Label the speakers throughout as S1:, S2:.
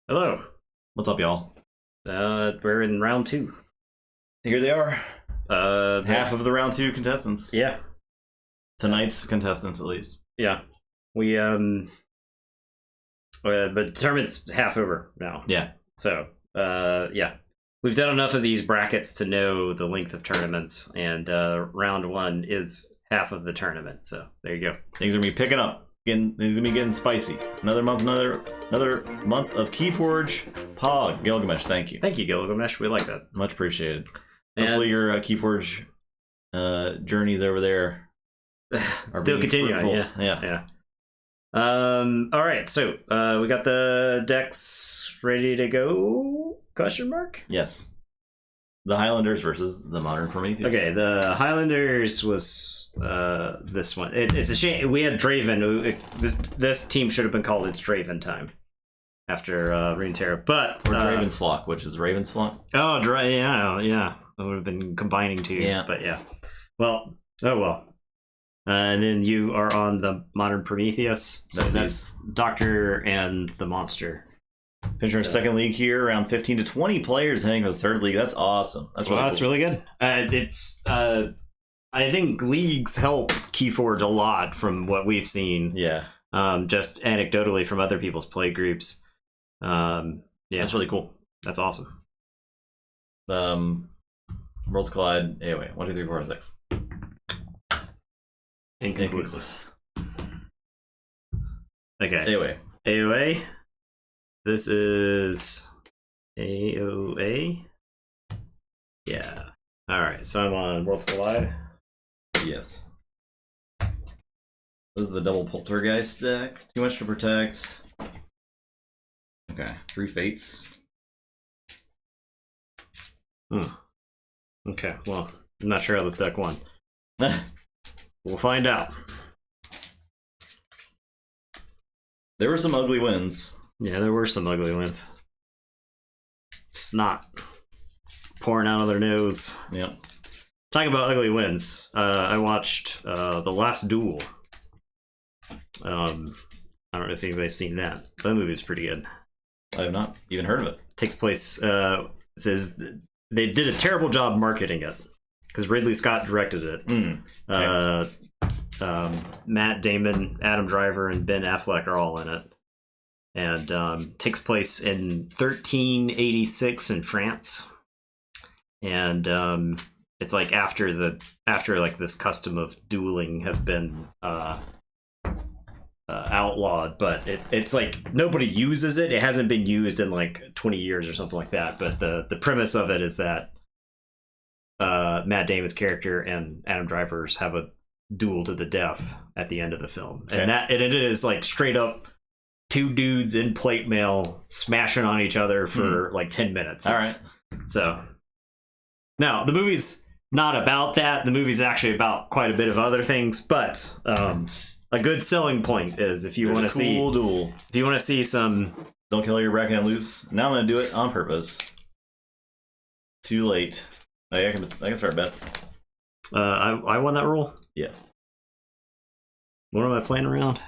S1: Hello.
S2: What's up, y'all?
S1: We're in round two.
S2: Here they are.
S1: Half
S2: Half of the round two contestants.
S1: Yeah.
S2: Tonight's contestants, at least.
S1: Yeah. We but the tournament's half over now.
S2: Yeah.
S1: So yeah, we've done enough of these brackets to know the length of tournaments, and round one is half of the tournament. So there you go.
S2: Things are gonna be picking up. Things are gonna be getting spicy. Another month of Keyforge. Pog Gilgamesh, thank you.
S1: Thank you, Gilgamesh. We like that.
S2: Much appreciated.
S1: And
S2: hopefully your Keyforge journeys over there
S1: still continuing. Yeah. All right. So we got the decks ready to go? Question mark?
S2: Yes. The Highlanders versus the Modern Prometheus.
S1: Okay, the Highlanders was this one. It's a shame we had Draven. This team should have been called It's Draven Time after Runeterra, but
S2: or Draven's Flock, which is Raven's Flock.
S1: Oh, yeah. That would have been combining two.
S2: Yeah,
S1: but yeah. Well, oh well. And then you are on the Modern Prometheus. So that's Doctor and the Monster.
S2: Finishing our second league here, around 15 to 20 players heading for the third league. That's awesome. That's really
S1: That's
S2: cool.
S1: really good. It's I think leagues help Keyforge a lot from what we've seen.
S2: Yeah.
S1: Just anecdotally from other people's play groups. Yeah,
S2: that's really cool.
S1: That's awesome.
S2: Worlds Collide. AOA 1, 2, 3, 4, 6.
S1: Inconclusive. Okay. AOA. This is AOA. Yeah. All right. So I'm on Worlds Collide.
S2: Yes. This is the double Poltergeist deck. Too much to protect. Okay. 3 Fates.
S1: Okay. Well, I'm not sure how this deck won. We'll find out.
S2: There were some ugly wins.
S1: Yeah, there were some ugly wins. Snot pouring out of their nose.
S2: Yep.
S1: Talking about ugly wins, I watched The Last Duel. I don't know if anybody's seen that. That movie's pretty good.
S2: I have not even heard of it.
S1: Takes place, says they did a terrible job marketing it because Ridley Scott directed it.
S2: Okay.
S1: Matt Damon, Adam Driver, and Ben Affleck are all in it. And takes place in 1386 in France, and it's like after like this custom of dueling has been outlawed, but it's like nobody uses it. It hasn't been used in like 20 years or something like that. But the premise of it is that Matt Damon's character and Adam Driver's have a duel to the death at the end of the film,
S2: okay.
S1: And it is like straight up. Two dudes in plate mail smashing on each other for like 10 minutes.
S2: All right.
S1: So now the movie's not about that. The movie's actually about quite a bit of other things, but a good selling point is if you want to see
S2: cool duel.
S1: If you want to see some
S2: don't kill your bracket and lose. Now I'm gonna do it on purpose. Too late. I can start bets.
S1: I won that rule.
S2: Yes.
S1: What am I playing around?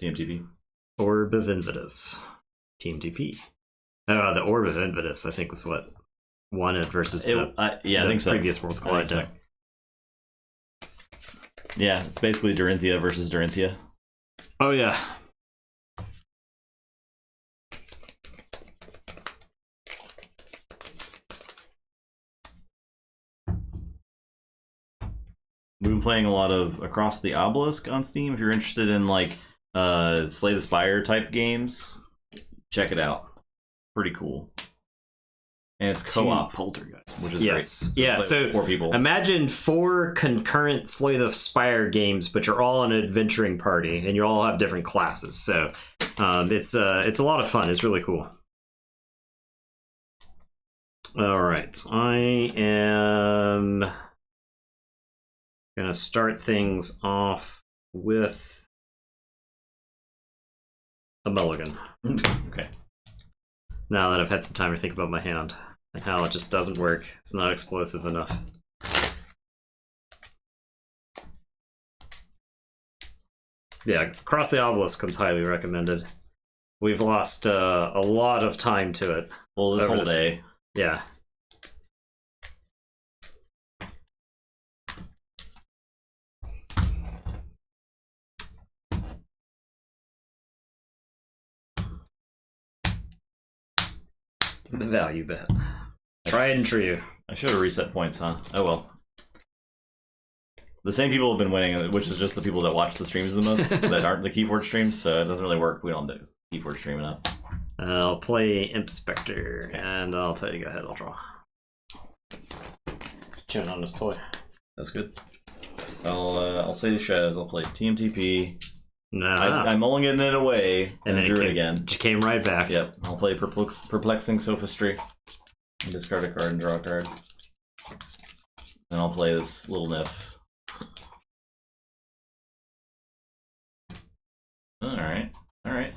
S2: TMTP.
S1: Orb of Invitus. Team TP. The Orb of Invitus, I think, was what won it versus
S2: I think so.
S1: Previous Worlds Collide deck.
S2: Yeah, it's basically Dorinthia versus Dorinthia.
S1: Oh, yeah.
S2: We've been playing a lot of Across the Obelisk on Steam. If you're interested in like Slay the Spire type games, check it out. Pretty cool. And it's co-op.
S1: Poltergeist.
S2: Which is
S1: yes.
S2: Great.
S1: Yeah, so
S2: 4 people.
S1: Imagine 4 concurrent Slay the Spire games, but you're all in an adventuring party, and you all have different classes. So it's a lot of fun. It's really cool. All right. I am gonna start things off with a mulligan.
S2: Okay.
S1: Now that I've had some time to think about my hand and how it just doesn't work. It's not explosive enough. Yeah, Across the Obelisk comes highly recommended. We've lost a lot of time to it.
S2: Well, this whole day.
S1: Yeah. The value bet. Tried and true.
S2: I should have reset points, huh? Oh well. The same people have been winning, which is just the people that watch the streams the most, that aren't the Keyforge streams, so it doesn't really work. We don't do Keyforge stream enough.
S1: I'll play Inspector, and I'll tell you, go ahead, I'll draw. Chewing on this toy.
S2: That's good. I'll say the shadows. I'll play TMTP.
S1: Nah.
S2: I'm mulliganing it away, and then drew it again.
S1: She came right back.
S2: Yep. I'll play Perplexing Sophistry. And discard a card and draw a card. Then I'll play this little Nif. Alright. Alright.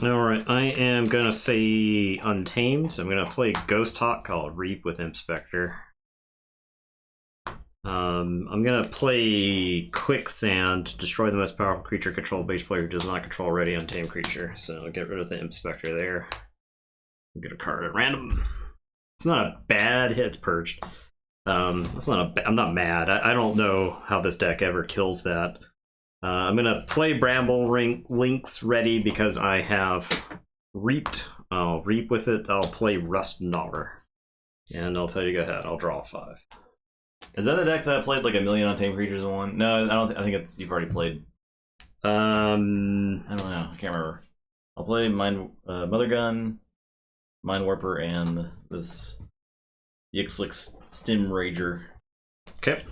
S1: Alright, I am gonna say Untamed. I'm gonna play Ghost Hawk called Reap with Inspector. I'm gonna play Quicksand, destroy the most powerful creature controlled by each player who does not control a ready untamed creature. So I'll get rid of the Inspector there. Get a card at random. It's not a bad hit, it's purged. That's not I'm not mad. I don't know how this deck ever kills that. I'm gonna play Bramble Links ready because I have Reaped. I'll Reap with it. I'll play Rust Gnawer. And I'll tell you, go ahead, I'll draw 5.
S2: Is that the deck that played like a million untamed creatures in one? No, I don't. I think it's you've already played. I don't know. I can't remember. I'll play Mother Gun, Mind Warper, and this Yixlix Stim Rager.
S1: Okay.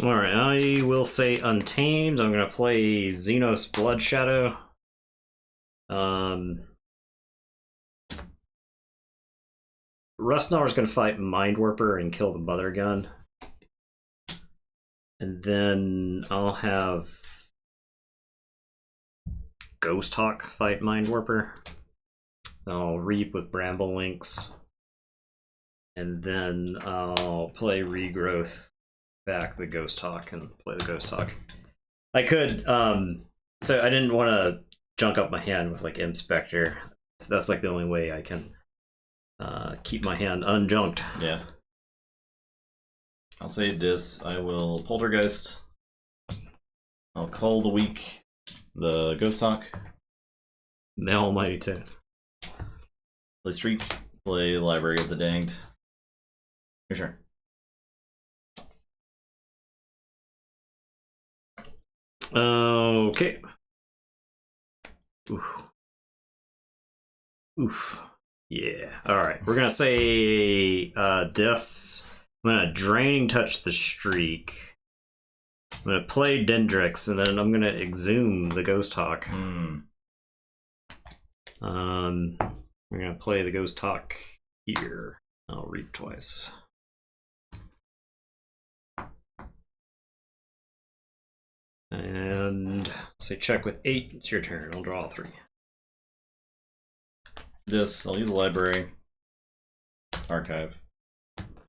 S1: Alright, I will say Untamed. I'm gonna play Xenos Blood Shadow. Rustgnawer's gonna fight Mind Warper and kill the Mother Gun. And then I'll have Ghost Hawk fight Mind Warper. I'll Reap with Bramble Links. And then I'll play Regrowth, back the Ghost Hawk, and play the Ghost Hawk. I could, so I didn't want to junk up my hand with like Inspector. So that's like the only way I can keep my hand unjunked.
S2: Yeah. I'll say Dis. I will Poltergeist. I'll call the weak the Ghost Hawk.
S1: The Almighty too.
S2: Play Street. Play Library of the Danged. Your turn.
S1: Okay. Oof. Oof. Yeah. Alright. We're gonna say Dis. I'm gonna Draining Touch the Streak. I'm gonna play Dendrix, and then I'm gonna Exhume the Ghost Hawk. We're gonna play the Ghost Hawk here. I'll read twice. And say check with 8. It's your turn. I'll draw 3.
S2: This, I'll use the library. Archive.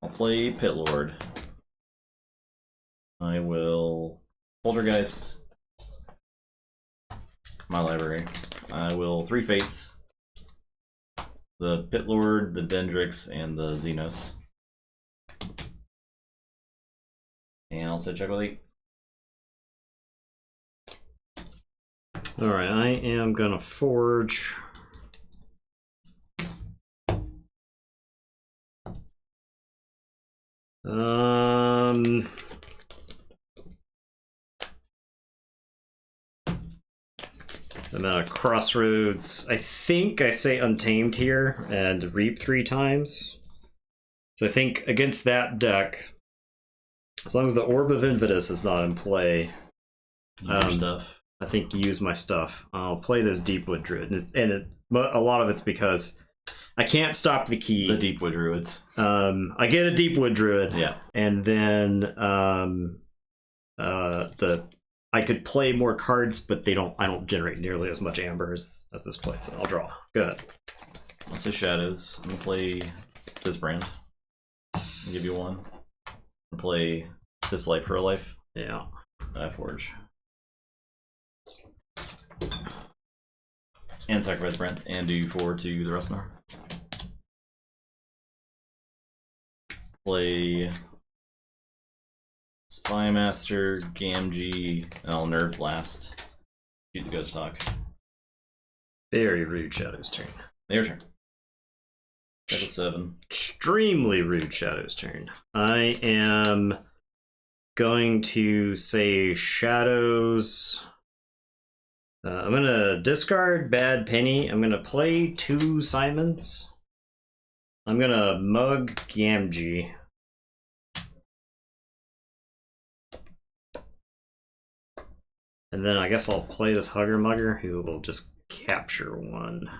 S2: I'll play Pit Lord. I will Poltergeist. My library. I will 3 Fates. The Pit Lord, the Dendrix, and the Xenos. And I'll say check with 8.
S1: Alright, I am gonna forge. I'm at a Crossroads. I think I say Untamed here and Reap 3 times. So I think against that deck, as long as the Orb of Invitus is not in play,
S2: Stuff.
S1: I think use my stuff. I'll play this Deepwood Druid, and a lot of it's because I can't stop the key.
S2: The Deepwood Druids.
S1: I get a Deepwood Druid.
S2: Yeah.
S1: And then I could play more cards, but I don't generate nearly as much amber as this play, so I'll draw. Go ahead.
S2: I'll say Shadows. I'm gonna play this brand. I'll give you one. I'll play this Life for a Life.
S1: Yeah.
S2: Keyforge. And sacrifice Brent, and do 4 to the Rustnar. Play Spymaster, Gamgee, and I'll nerf last. Shoot the Ghost Hawk.
S1: Very rude Shadow's turn.
S2: Their turn. Level 7.
S1: Extremely rude Shadow's turn. I am going to say Shadows. I'm going to discard Bad Penny. I'm going to play 2 Simons. I'm going to mug Gamgee. And then I guess I'll play this Hugger Mugger, who will just capture 1.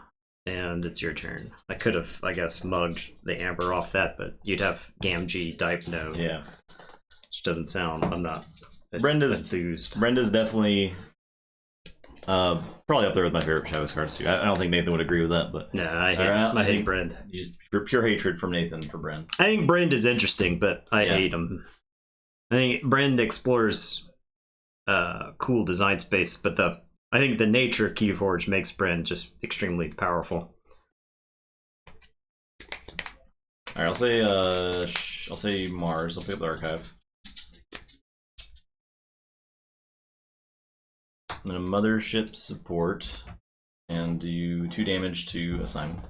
S1: And it's your turn. I could have, I guess, mugged the Amber off that, but you'd have Gamgee Dipe No.
S2: Yeah.
S1: Which doesn't sound, I'm not
S2: Brenda's
S1: enthused.
S2: Brenda's definitely probably up there with my favorite Shadows cards too. I don't think Nathan would agree with that, but
S1: No, I hate Brend.
S2: Just pure hatred from Nathan for Brend.
S1: I think Brend is interesting, but I hate him. I think Brend explores cool design space, but I think the nature of Keyforge makes Brend just extremely powerful.
S2: All right, I'll say Mars. I'll pick up the archive. I'm gonna Mothership support and do 2 damage to a Simon.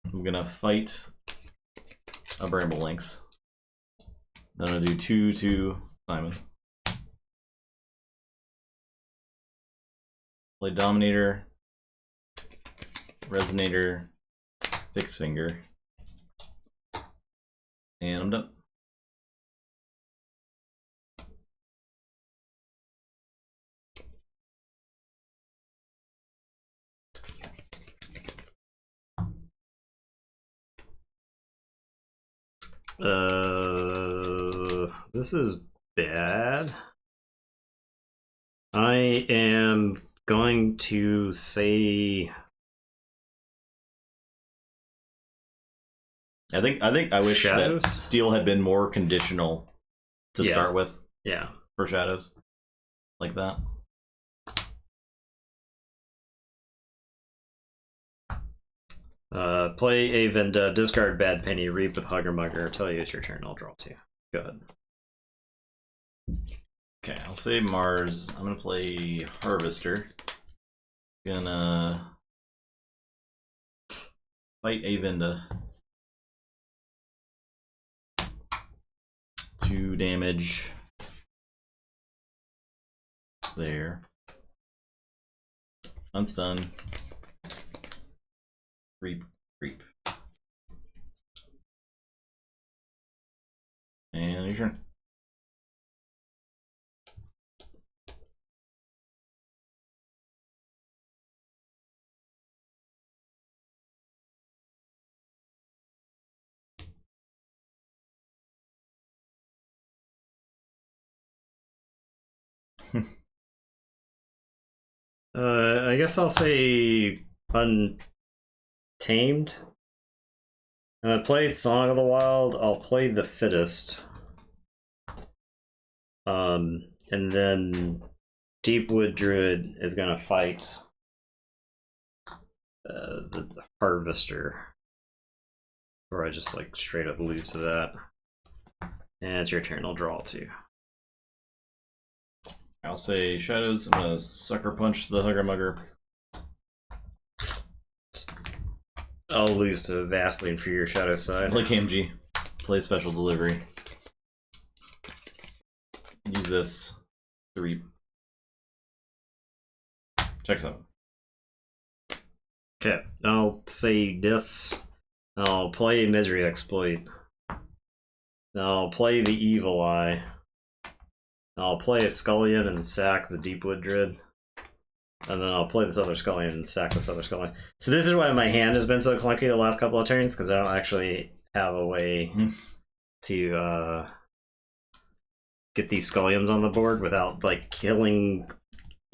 S2: I'm gonna fight a Bramble Lynx. Then I'm gonna do 2 to Simon. Play Dominator, Resonator, Fixed Finger, and I'm done.
S1: This is bad. I am going to say
S2: I wish
S1: Shadows?
S2: that Steel had been more conditional to start with.
S1: Yeah.
S2: For Shadows. Like that.
S1: Play Avenda, discard Bad Penny, reap with Hugger Mugger. Tell you it's your turn, I'll draw 2. Go ahead.
S2: Okay, I'll say Mars. I'm gonna play Harvester. Gonna fight Avenda. 2 damage. There. Unstun. Reap. And your turn.
S1: I guess I'll say Untamed. I'm gonna play Song of the Wild. I'll play The Fittest. And then Deepwood Druid is gonna fight the Harvester. Or I just like straight up lose to that. And it's your turn, I'll draw 2.
S2: I'll say Shadows. I'm gonna Sucker Punch the Hugger Mugger.
S1: I'll lose to vastly inferior Shadow side.
S2: Play KMG. Play Special Delivery. Use this to reap. Checks out.
S1: Okay, I'll say this. I'll play Misery Exploit. I'll play the Evil Eye. I'll play a Scullion and sack the Deepwood Druid. and then I'll play this other Scullion and sack this other Scullion. So this is why my hand has been so clunky the last couple of turns, because I don't actually have a way to get these Scullions on the board without like killing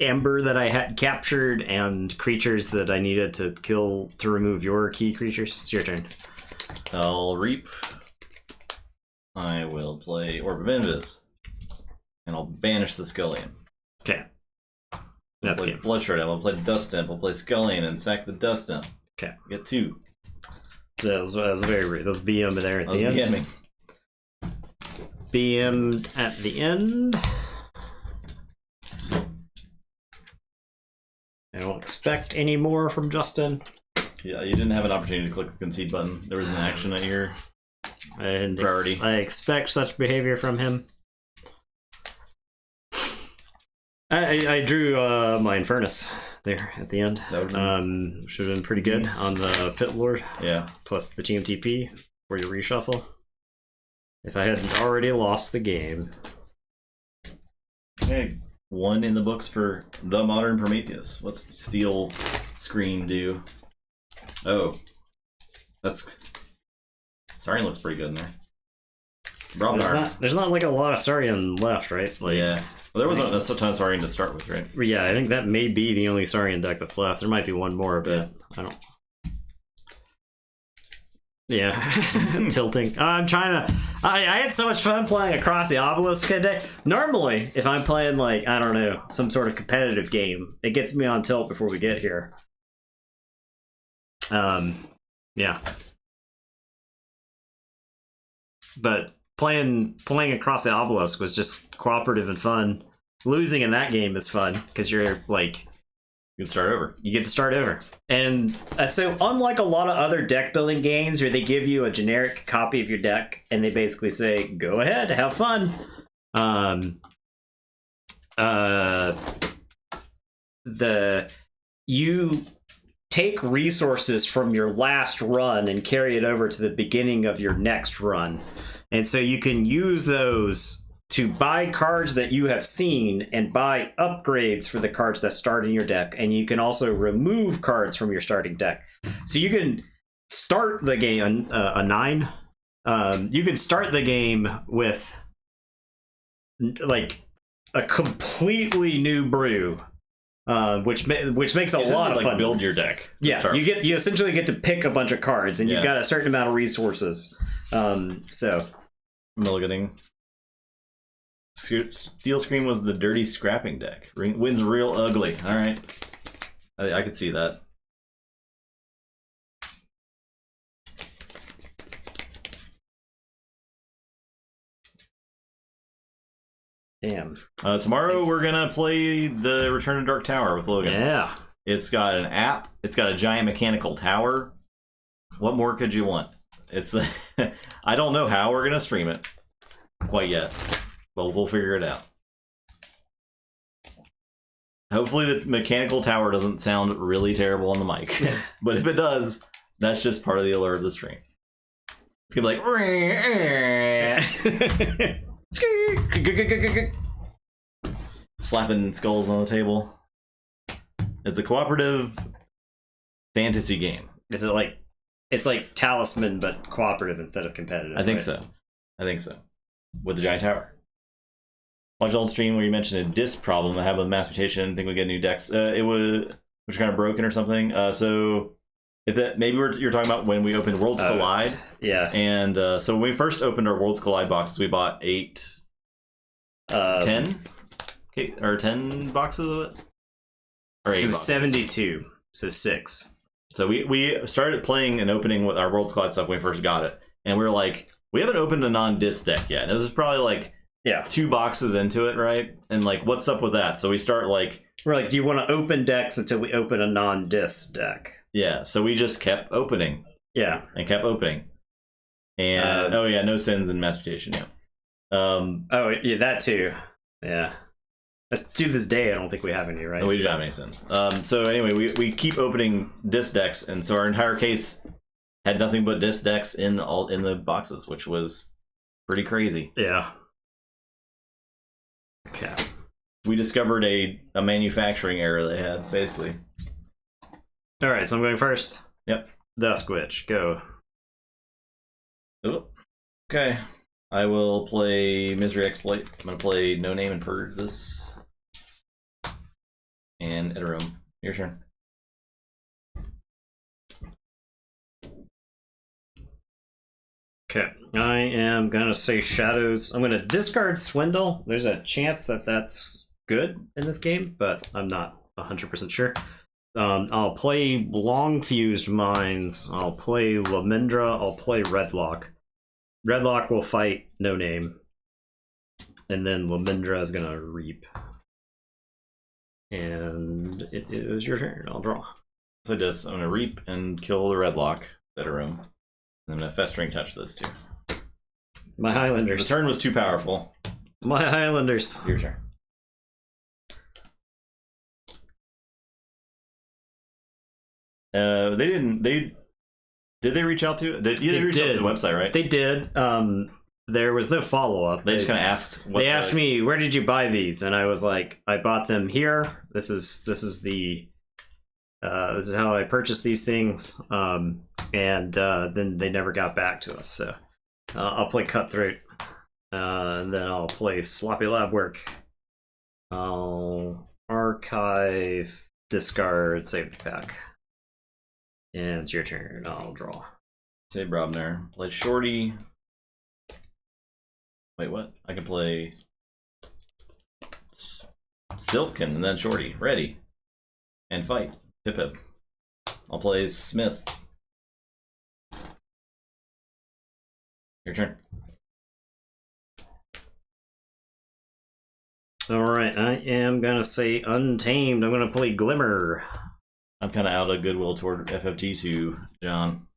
S1: Amber that I had captured and creatures that I needed to kill to remove your key creatures. It's your turn.
S2: I'll reap. I will play Orb of Invis. And I'll banish the Scullion.
S1: Okay.
S2: That's
S1: I'll
S2: play Blood Shard. I'll play Dust Imp. I'll play Scullion and sack the Dust Imp.
S1: Okay.
S2: Get 2.
S1: So that was very weird. Those BM there at the end.
S2: BMing.
S1: BM at the end. I don't expect any more from Justin.
S2: Yeah, you didn't have an opportunity to click the concede button. There was an action at your priority.
S1: I expect such behavior from him. I drew my Infernus there at the end. That should have been pretty good on the Pit Lord.
S2: Yeah.
S1: Plus the TMTP for your reshuffle. If I hadn't already lost the game.
S2: Hey, 1 in the books for the Modern Prometheus. What's Steel Screen do? Oh. That's... Saurian looks pretty good in there.
S1: There's not like a lot of Saurian left, right? Like,
S2: yeah. Well, there wasn't a ton of Saurian to start with, right?
S1: Yeah, I think that may be the only Saurian deck that's left. There might be one more, but I don't... Yeah, tilting. I'm trying to... I had so much fun playing Across the Obelisk today. Normally, if I'm playing, like, I don't know, some sort of competitive game, it gets me on tilt before we get here. Yeah. But playing Across the Obelisk was just cooperative and fun. Losing in that game is fun, because you're, like...
S2: You can start over.
S1: You get to start over. And so unlike a lot of other deck building games where they give you a generic copy of your deck and they basically say, go ahead, have fun. You take resources from your last run and carry it over to the beginning of your next run. And so you can use those to buy cards that you have seen and buy upgrades for the cards that start in your deck. And you can also remove cards from your starting deck. So you can start the game a 9. You can start the game with like a completely new brew, which makes a lot of fun.
S2: Build your deck.
S1: Yeah, you essentially get to pick a bunch of cards, and you've got a certain amount of resources. So
S2: Milliganing. Steel Scream was the dirty scrapping deck. Wins real ugly. All right, I could see that.
S1: Damn.
S2: Tomorrow we're gonna play the Return of Dark Tower with Logan.
S1: Yeah.
S2: It's got an app. It's got a giant mechanical tower. What more could you want? It's I don't know how we're gonna stream it quite yet, but we'll figure it out. Hopefully the mechanical tower doesn't sound really terrible on the mic, but if it does, that's just part of the allure of the stream. It's gonna be like slapping skulls on the table. It's a cooperative fantasy game.
S1: Is it like it's like Talisman but cooperative instead of competitive?
S2: I think so. With the giant tower. Watched old stream where you mentioned a disc problem I had with Mass Mutation. I think we get new decks. It was which kind of broken or something. So if that maybe you're talking about when we opened Worlds Collide.
S1: Yeah.
S2: And so when we first opened our Worlds Collide boxes, we bought 10 boxes of it. Or 8
S1: it was
S2: boxes.
S1: 72, so 6.
S2: So we started playing and opening with our Worlds Collide stuff when we first got it, and we were like, we haven't opened a non-disc deck yet. And this is probably like 2 boxes into it, right? And like, what's up with that? So we start like,
S1: we're like, do you want to open decks until we open a non-disc deck?
S2: Yeah. So we just kept opening.
S1: Yeah.
S2: And kept opening. And no sins in Mass Mutation. Yeah.
S1: That too. Yeah. To this day, I don't think we have any, right?
S2: No, we don't have any sins. So anyway, we keep opening disc decks, and so our entire case had nothing but disc decks in the boxes, which was pretty crazy.
S1: Yeah. Okay.
S2: We discovered a manufacturing error they had, basically.
S1: All right, so I'm going first.
S2: Yep.
S1: Dusk Witch, go.
S2: Oh. Okay. I will play Misery Exploit. I'm gonna play No Name and Purge this. And Enter Room. Your turn.
S1: Okay, I am gonna say Shadows. I'm gonna discard Swindle. There's a chance that that's good in this game, but I'm not 100% sure. I'll play Long Fused Minds. I'll play Lamindra. I'll play Redlock. Redlock will fight No Name, and then Lamindra is gonna Reap. And it is your turn. I'll draw.
S2: So this, I'm gonna Reap and kill the Redlock. Enter Room. I'm gonna Festering Touch those two.
S1: My Highlanders.
S2: The turn was too powerful.
S1: My Highlanders.
S2: Your turn. They didn't. Did they reach out to? They reached out to the website, right?
S1: They did. There was no follow up.
S2: They just kind of asked.
S1: They asked me, "Where did you buy these?" And I was like, "I bought them here. This is how I purchased these things." And then they never got back to us. So I'll play Cutthroat, and then I'll play Sloppy Lab Work. I'll archive, discard, save the pack. And it's your turn. I'll draw.
S2: Say Brobner. Play Shorty. Wait, what? I can play Stiltkin and then Shorty. Ready. And fight. Pip Pip. I'll play Smith. Your turn.
S1: Alright, I am gonna say Untamed. I'm gonna play Glimmer.
S2: I'm kind of out of goodwill toward FFG to John.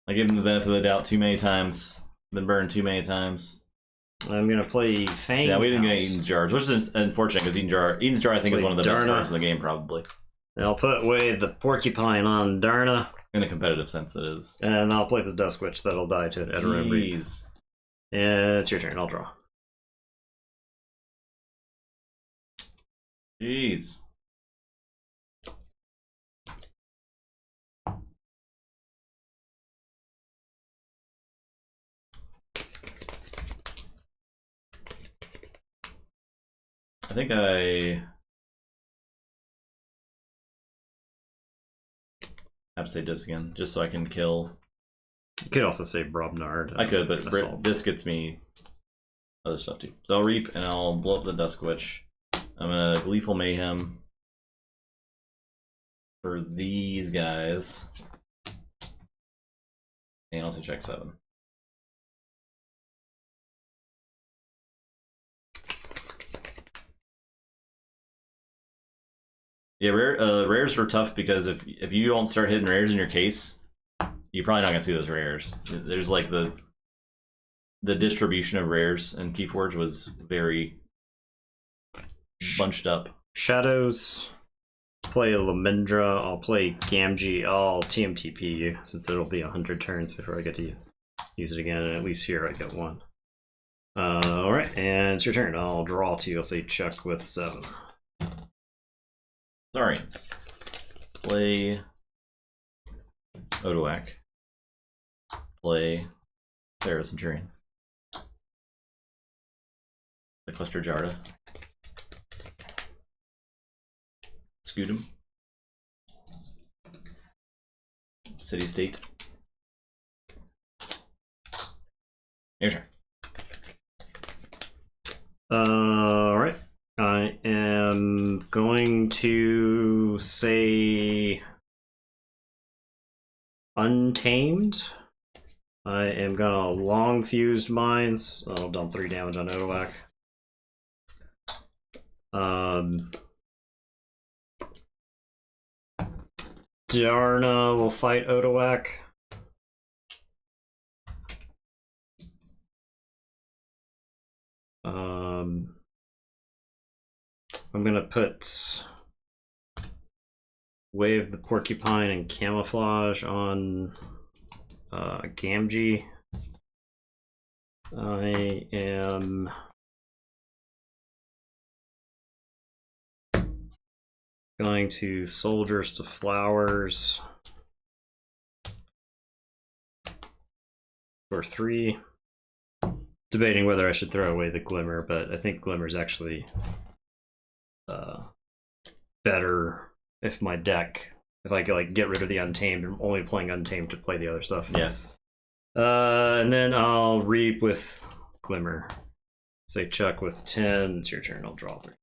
S2: I give him the benefit of the doubt too many times. Been burned too many times.
S1: I'm gonna play Fang.
S2: Yeah, we didn't get
S1: House.
S2: Eden's Jars, which is unfortunate because Eden's Jar I think is one of the best
S1: Darna.
S2: cards in the game, probably.
S1: And I'll put away the Porcupine on Darna.
S2: In a competitive sense, that is.
S1: And I'll play this Dusk Witch that'll die to an Edoram Reap.
S2: Jeez.
S1: And it's your turn. I'll draw.
S2: Jeez. I think I have to say this again, just so I can kill.
S1: You could also say Brobnard.
S2: I could, but this gets me other stuff too. So I'll Reap and I'll blow up the Dusk Witch. I'm gonna Gleeful Mayhem for these guys. And also check 7. Yeah, rares were tough because if you don't start hitting rares in your case, you're probably not gonna see those rares. There's like the distribution of rares in Keyforge was very bunched up.
S1: Shadows. Play Lamindra. I'll play Gamgee. I'll TMTP you since it'll be 100 turns before I get to use it again. And at least here I get 1. Alright, and it's your turn. I'll draw to you. I'll say Chuck with 7.
S2: Saurians. Play Odoak. Play Pharaoh Centurion. The Cluster Jarda. Scoot him. City State. Your turn.
S1: Alright. I am going to say Untamed. I am gonna Long Fused Minds. I'll dump 3 damage on Odoak. Darna will fight Odoak. I'm gonna put Wave the Porcupine and Camouflage on Gamgee. I am going to Soldiers to Flowers for 3. Debating whether I should throw away the Glimmer, but I think Glimmer's actually better if my deck, if I could like get rid of the Untamed and only playing Untamed to play the other stuff.
S2: Yeah.
S1: And then I'll Reap with Glimmer. Say Chuck with 10. It's your turn. I'll draw 3.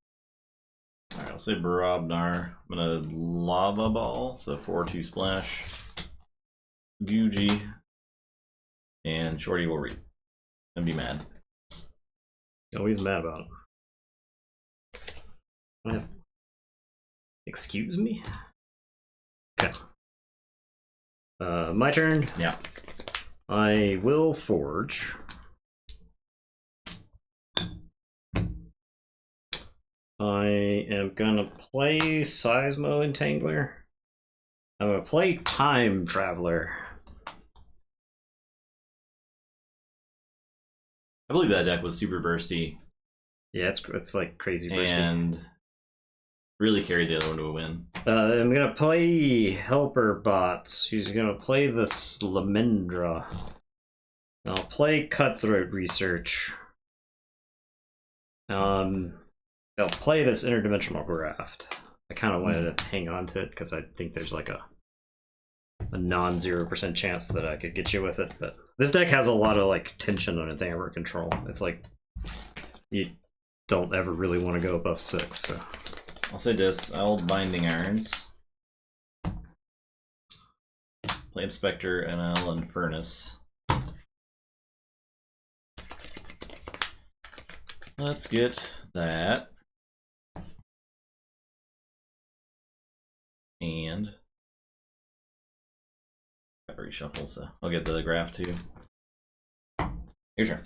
S2: Alright, I'll say Barabnar. I'm gonna Lava Ball, so 4/2 splash. Guji. And Shorty will Reap. And be mad.
S1: Oh, he's mad about it. Excuse me? Okay. My turn.
S2: Yeah.
S1: I will Forge. I am gonna play Seismo Entangler. I'm gonna play Time Traveler.
S2: I believe that deck was super bursty.
S1: Yeah, it's like crazy bursty.
S2: And really carried the other one to a win.
S1: I'm gonna play Helper Bots. She's gonna play this Lamendra. I'll play Cutthroat Research. I'll play this Interdimensional Graft. I kind of wanted to hang on to it because I think there's like a non-0% chance that I could get you with it, but this deck has a lot of like tension on its Amber control. It's like you don't ever really want to go above 6. So
S2: I'll say this. I'll Binding Irons. Play Inspector, NL, and Furnace. Let's get that. And I reshuffle, so I'll get the graph too. Your turn.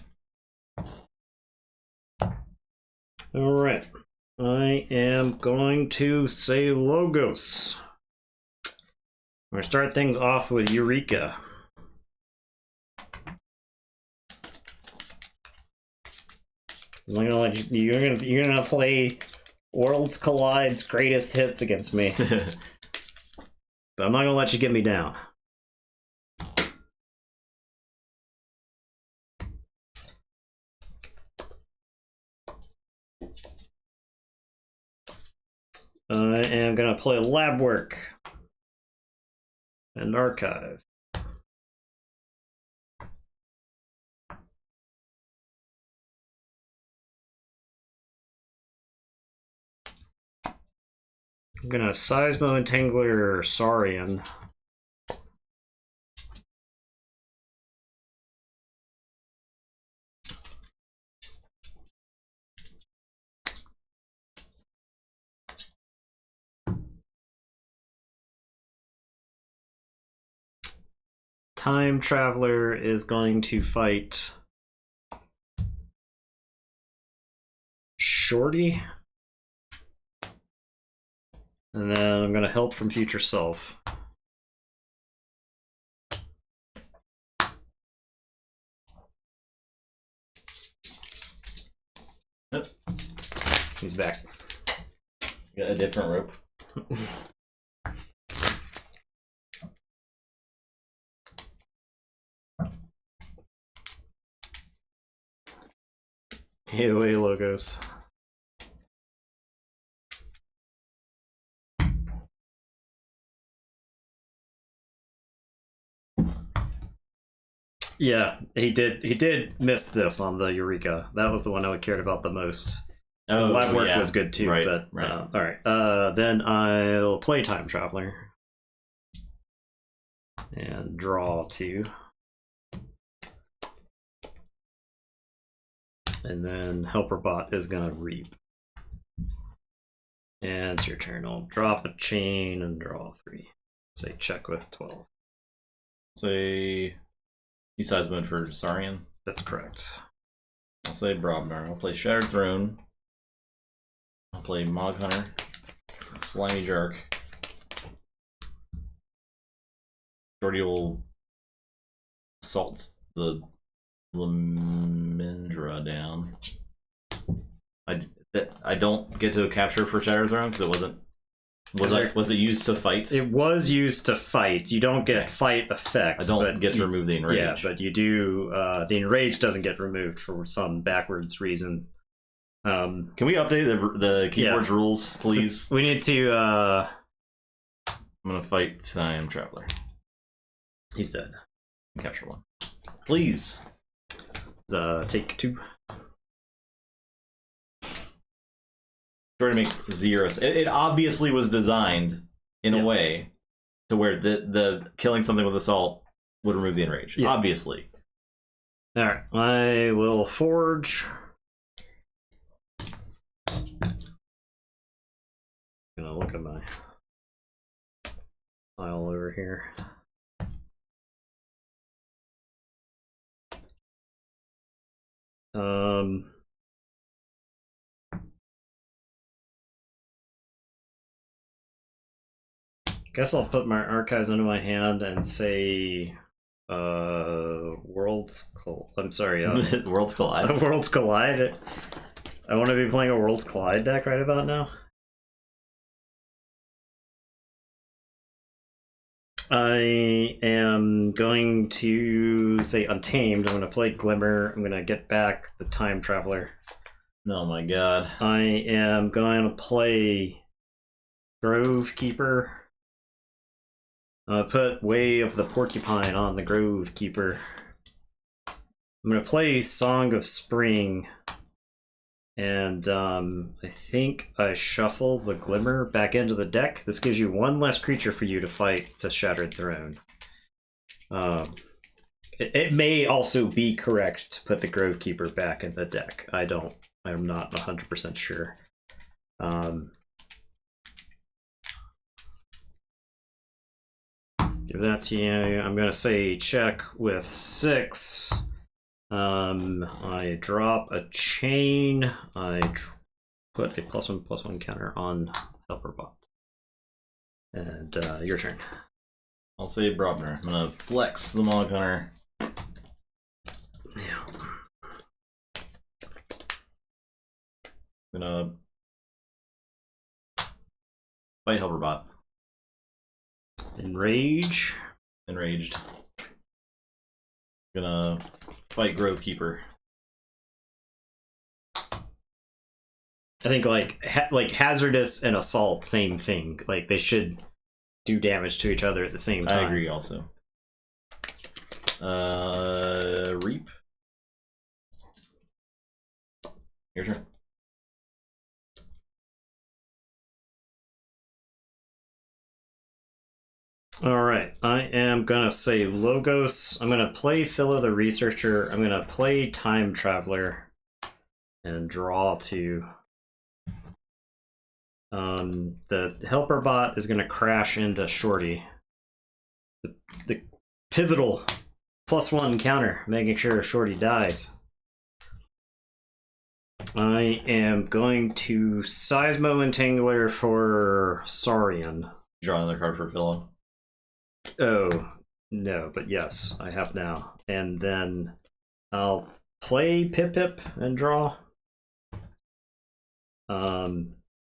S1: all right, I am going to say Logos. We're gonna start things off with Eureka. I'm gonna let you, you're gonna play Worlds Collide's greatest hits against me, but I'm not gonna let you get me down. I am gonna play Lab Work and Archive. I'm gonna Seismo Entangler Saurian. Time Traveler is going to fight Shorty. And then I'm going to help from Future Self.
S2: Yep.
S1: He's back.
S2: Got a different rope.
S1: Hey, away, Logos. Yeah, he did miss this on the Eureka. That was the one I cared about the most.
S2: Oh,
S1: Lab Work
S2: yeah.
S1: was good too,
S2: Right,
S1: but
S2: right.
S1: all right. Then I'll play Time Traveler and draw 2, and then Helper Bot is gonna Reap. And it's your turn. I'll drop a chain and draw 3. Say check with 12.
S2: Say you size mode for Saurian.
S1: That's correct.
S2: I'll say Brobnar. I'll play Shattered Throne. I'll play Mog Hunter. Slimy Jerk. Shorty will assault the Lamendra down. I don't get to capture for Shattered Throne because it wasn't Was it used to fight?
S1: It was used to fight. You don't get fight effects.
S2: I don't get to remove the enrage.
S1: Yeah, but you do. The enrage doesn't get removed for some backwards reasons.
S2: Can we update the Keyforge rules, please?
S1: We need to.
S2: I'm gonna fight Time Traveler.
S1: He's dead.
S2: Capture one, please.
S1: Take 2.
S2: Jordan makes 0. It obviously was designed in a way to where the killing something with assault would remove the enrage. Yeah. Obviously.
S1: All right, I will forge. I'm gonna look at my file over here. Guess I'll put my archives into my hand and say Worlds Collide.
S2: Worlds Collide.
S1: Worlds Collide. I want to be playing a Worlds Collide deck right about now. I am going to say Untamed. I'm going to play Glimmer. I'm going to get back the Time Traveler.
S2: Oh my god.
S1: I am going to play Grove Keeper. I'm going to put Way of the Porcupine on the Grove Keeper. I'm going to play Song of Spring. And I think I shuffle the Glimmer back into the deck. This gives you 1 less creature for you to fight to Shattered Throne. It may also be correct to put the Grove Keeper back in the deck. I'm not 100% sure. Give that to you. I'm going to say check with 6. I drop a chain. I put a +1/+1 counter on Helperbot. And your turn.
S2: I'll say Brobner. I'm gonna flex the Mog Hunter.
S1: Yeah.
S2: I'm gonna fight Helperbot.
S1: Enrage.
S2: Enraged. Gonna fight Grove Keeper.
S1: I think like Hazardous and Assault, same thing. Like they should do damage to each other at the same time.
S2: I agree also. Reap. Your turn.
S1: All right, I am gonna say Logos. I'm gonna play Philo the Researcher. I'm gonna play Time Traveler and draw 2. The Helper Bot is gonna crash into Shorty. The pivotal +1 counter, making sure Shorty dies. I am going to Seismo Entangler for Saurian.
S2: Draw another card for Philo.
S1: Oh, no, but yes, I have now. And then I'll play Pip Pip and draw.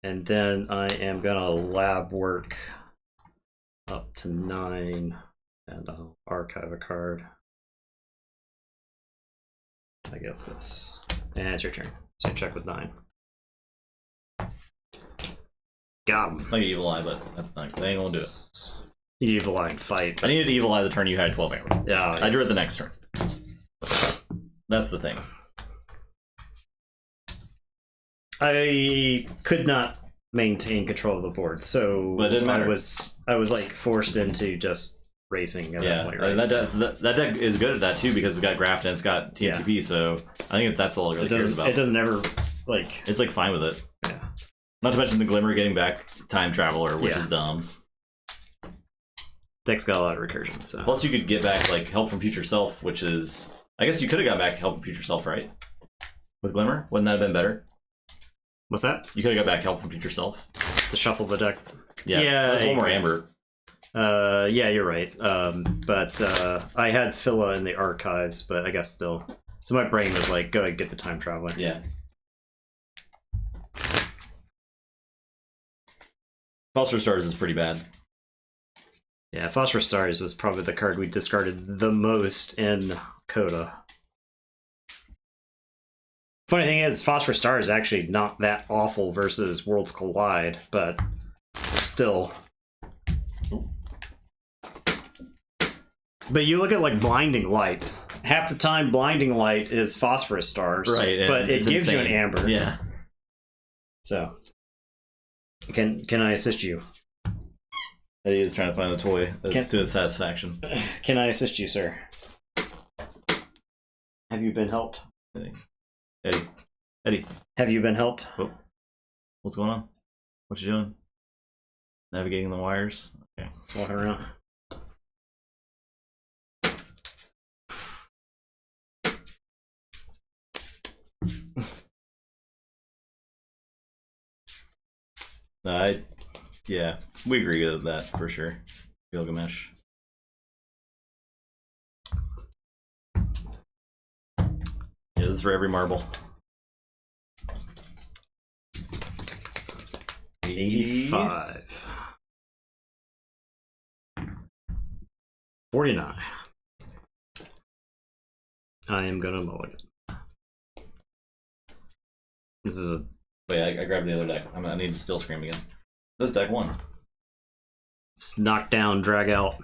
S1: And then I am gonna lab work up to 9, and I'll archive a card. I guess this. And it's your turn. So check with 9. Got him.
S2: I get Evil Eye, but that's not. That ain't gonna do it.
S1: Evil Eye fight.
S2: I needed Evil Eye the turn you had 12 ammo.
S1: Yeah,
S2: I drew it the next turn. That's the thing.
S1: I could not maintain control of the board, so
S2: but it didn't matter.
S1: I was like forced into just racing at that point, right?
S2: That deck is good at that too because it's got Graft and it's got TMTP, yeah. So I think that's all it really cares about.
S1: It doesn't ever like
S2: it's like fine with it.
S1: Yeah.
S2: Not to mention the Glimmer getting back Time Traveler, which is dumb.
S1: Deck's got a lot of recursion, so
S2: plus you could get back like Help from Future Self, which is I guess you could have got back Help from Future Self, right? With Glimmer, wouldn't that have been better?
S1: What's that?
S2: You could have got back Help from Future Self
S1: to shuffle the deck.
S2: Yeah, that's one more Amber.
S1: Yeah, you're right. But I had Phila in the archives, but I guess still. So my brain was like, go ahead, get the Time Traveler.
S2: Yeah. Phosphor Stars is pretty bad.
S1: Yeah, Phosphorus Stars was probably the card we discarded the most in Coda. Funny thing is, Phosphorus Star is actually not that awful versus Worlds Collide, but still. But you look at like Blinding Light. Half the time, Blinding Light is Phosphorus Stars,
S2: right?
S1: But it gives you an
S2: insane.
S1: Amber.
S2: Yeah.
S1: So, can I assist you?
S2: Eddie is trying to find the toy that's to his satisfaction.
S1: Can I assist you, sir? Have you been helped?
S2: Eddie.
S1: Have you been helped?
S2: Oh. What's going on? What you doing? Navigating the wires? Okay.
S1: Just walking around.
S2: Yeah, we agree with that for sure. Gilgamesh. Yeah, this is for every marble.
S1: 85. 49. I am gonna mulligan. This is a...
S2: Wait, I grabbed the other deck. I need to still scream again. This deck won.
S1: It's knockdown, drag out,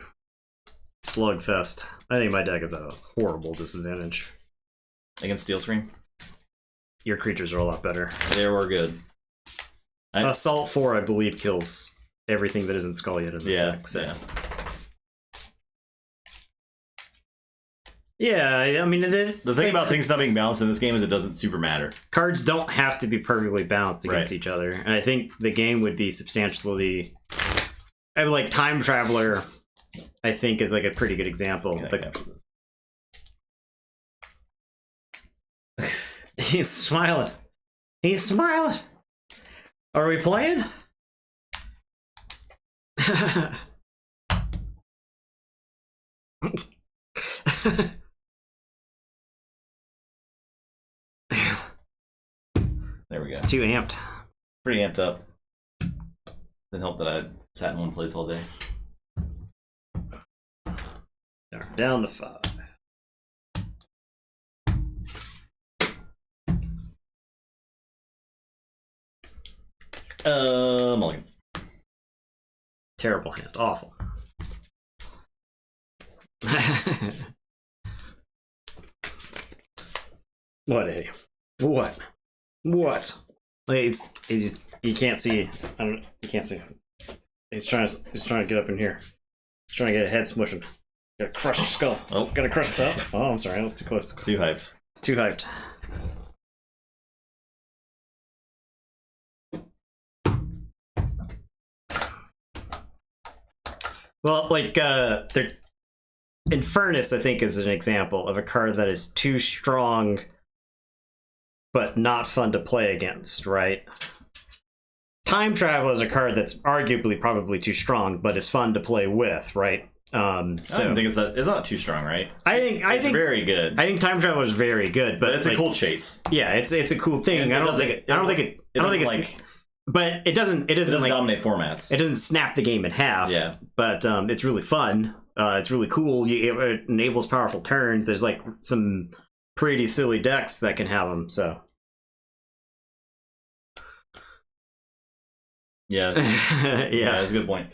S1: slugfest. I think my deck is at a horrible disadvantage.
S2: Against Steel Scream?
S1: Your creatures are a lot better.
S2: They were good.
S1: Assault 4, I believe, kills everything that isn't Skullion in this deck. So. Yeah, I mean...
S2: The thing about things not being balanced in this game is it doesn't super matter.
S1: Cards don't have to be perfectly balanced against each other. And I think the game would be substantially... I mean, like, Time Traveler, I think, is like a pretty good example. He's smiling. He's smiling. Are we playing?
S2: There we go.
S1: It's too amped.
S2: Pretty amped up. Didn't help that I sat in one place all day.
S1: Down to 5.
S2: Mulligan.
S1: Terrible hand. Awful. What, Eddie? What? What? Like, it's just, you can't see. You can't see. He's trying to get up in here. He's trying to get a head smushing. Gotta crush his skull.
S2: Oh,
S1: gotta crush it up. Oh, I'm sorry. I was too close.
S2: Too hyped.
S1: It's too hyped. Well, like, Infernus, I think, is an example of a card that is too strong, but not fun to play against, right? Time Travel is a card that's arguably probably too strong, but is fun to play with, right? So
S2: I don't think it's not too strong, right?
S1: I
S2: think very good.
S1: I think Time Travel is very good, but
S2: it's like, a cool chase.
S1: Yeah, it's a cool thing. I don't think it's. But it doesn't like,
S2: dominate formats.
S1: It doesn't snap the game in half.
S2: Yeah.
S1: But it's really fun. It's really cool. It enables powerful turns. There's like some pretty silly decks that can have them. So.
S2: Yeah.
S1: Yeah,
S2: that's a good point.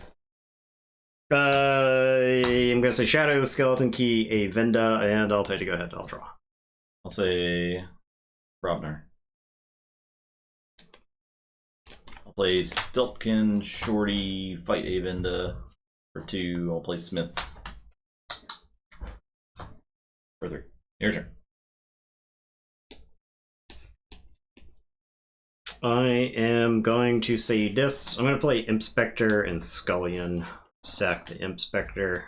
S1: I'm gonna say Shadow, Skeleton Key, a Venda, and I'll tell you to go ahead. I'll draw.
S2: I'll say Robner. I'll play Stiltkin, Shorty, fight Avenda. For 2, I'll play Smith. For 3. Your turn.
S1: I am going to say this. I'm going to play Impspector and Scullion. Sack the Impspector.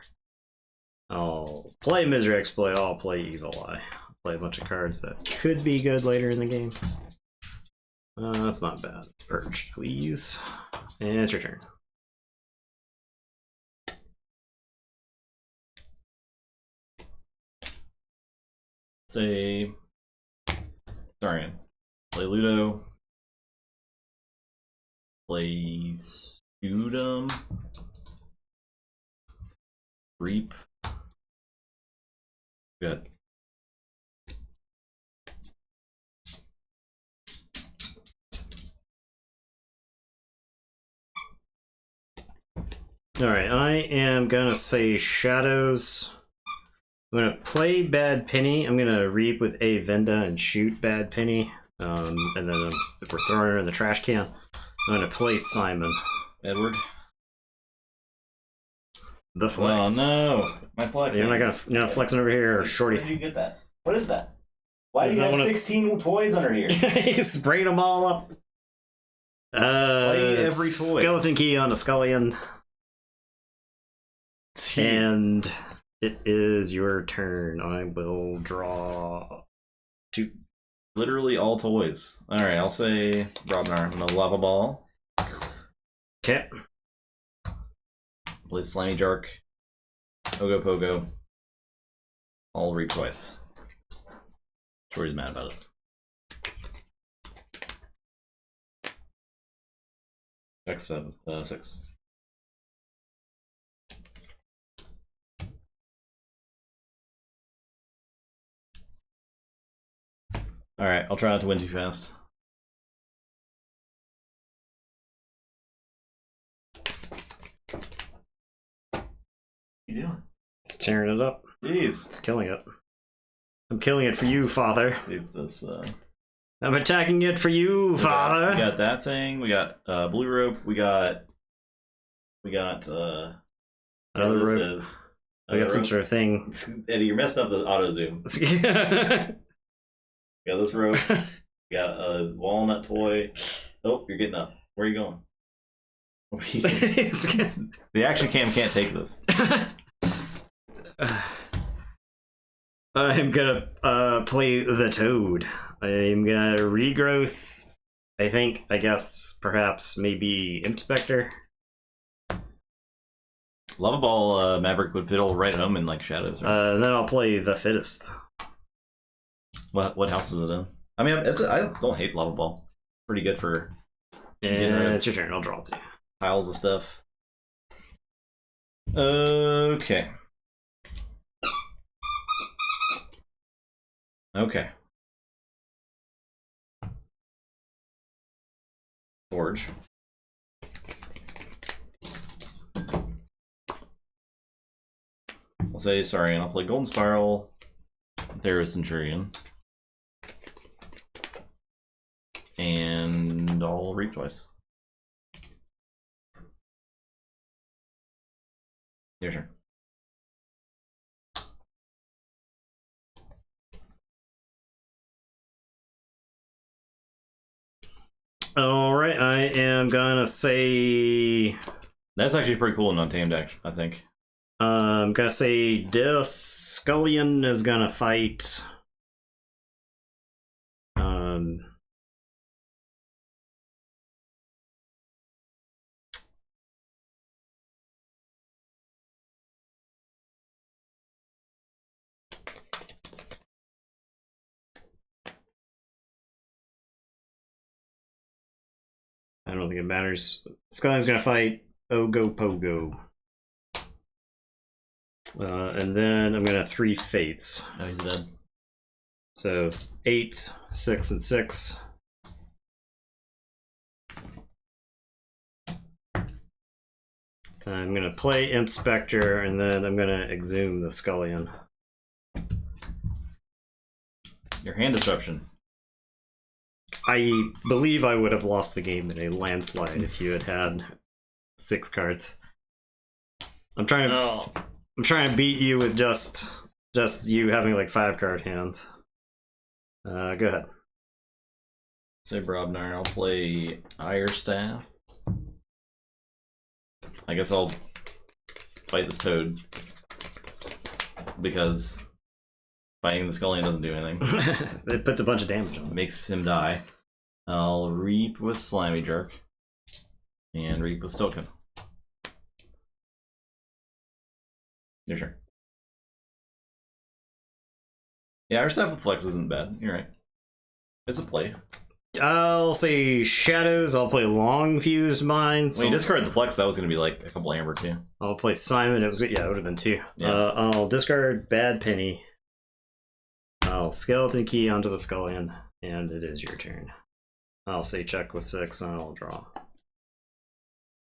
S1: I'll play Misery Exploit. I'll play Evil Eye. I'll play a bunch of cards that could be good later in the game. That's not bad. Purged, please. And it's your turn.
S2: Say Zarian. Play Ludo. Play Udum. Reap. Good.
S1: Alright, I am gonna say Shadows. I'm gonna play Bad Penny. I'm gonna reap with A Venda and shoot Bad Penny. And then if we're throwing her in the trash can, I'm gonna play Simon.
S2: Edward.
S1: The flex.
S2: Oh no, my flex.
S1: You're not flexing over here, or Shorty.
S2: Where did you get that? What is that? Why do
S1: Is
S2: you
S1: that
S2: have
S1: one of-
S2: 16 toys under here?
S1: He's spraying them all up.
S2: Play every toy.
S1: Skeleton key on a Scullion.
S2: Jeez.
S1: And it is your turn. I will draw 2.
S2: Literally all toys. Alright, I'll say Robnar. I'm gonna Lava Ball.
S1: Okay.
S2: Play Slimy Jark. Ogo Pogo. All reap twice. Tori's mad about it. X6. Alright, I'll try not to win too fast. What you doing?
S1: It's tearing it up.
S2: Jeez.
S1: It's killing it. I'm killing it for you, father.
S2: Let's see if this
S1: I'm attacking it for you, father.
S2: We got that thing, we got blue rope, we got
S1: Another
S2: this
S1: rope.
S2: is.
S1: I got some sort of thing.
S2: Eddie, you're messing up the auto zoom. We got this rope. We got a walnut toy. Oh, you're getting up. Where are you going? What are you doing? The action cam can't take this.
S1: I'm gonna play the Toad. I'm gonna regrowth. I guess, perhaps, maybe Inspector.
S2: Lava Ball Maverick would fiddle right home in like Shadows. Right?
S1: Then I'll play the Fittest.
S2: What house is it in? I mean, I don't hate Lava Ball. Pretty good for
S1: And it's your turn. I'll draw 2.
S2: piles of stuff. Okay. Okay. Forge. I'll say sorry, and I'll play Golden Spiral. There's Centurion. And I'll reap twice. Your turn.
S1: Alright, I am gonna say...
S2: That's actually pretty cool in Untamed, actually, I think.
S1: I'm gonna say this Scullion is gonna fight... I don't think it matters. Scullion's gonna fight Ogo Pogo. And then I'm gonna 3 Fates.
S2: Oh, he's dead.
S1: So 8, 6, and 6. I'm gonna play Inspector, and then I'm gonna exhume the Scullion.
S2: Your hand disruption.
S1: I believe I would have lost the game in a landslide if you had had 6 cards. I'm trying to beat you with just you having like 5 card hands. Go ahead.
S2: Say Brobnar, I'll play Ire Staff. I guess I'll fight this Toad. Because fighting the Scullion doesn't do anything.
S1: It puts a bunch of damage on
S2: It
S1: him.
S2: makes him die. I'll reap with Slimy Jerk. And reap with Stoken. Your turn. Yeah, our Staff with Flex isn't bad. You're right. It's a play.
S1: I'll say Shadows. I'll play Long Fused Minds.
S2: When you discard the flex, that was going to be like a couple amber too.
S1: I'll play Simon. It would have been 2.
S2: Yeah.
S1: I'll discard Bad Penny. I'll Skeleton Key onto the Scullion, and it is your turn. I'll say check with 6, and I'll draw.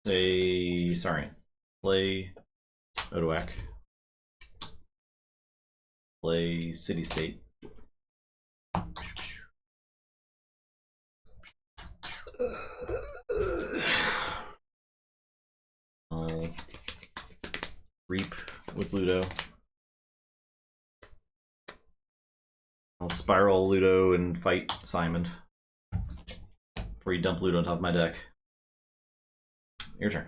S2: Sorry. Play Odoak. Play City State. I'll Reap with Ludo. I'll Spiral Ludo and fight Simon. Before you dump Ludo on top of my deck. Your turn.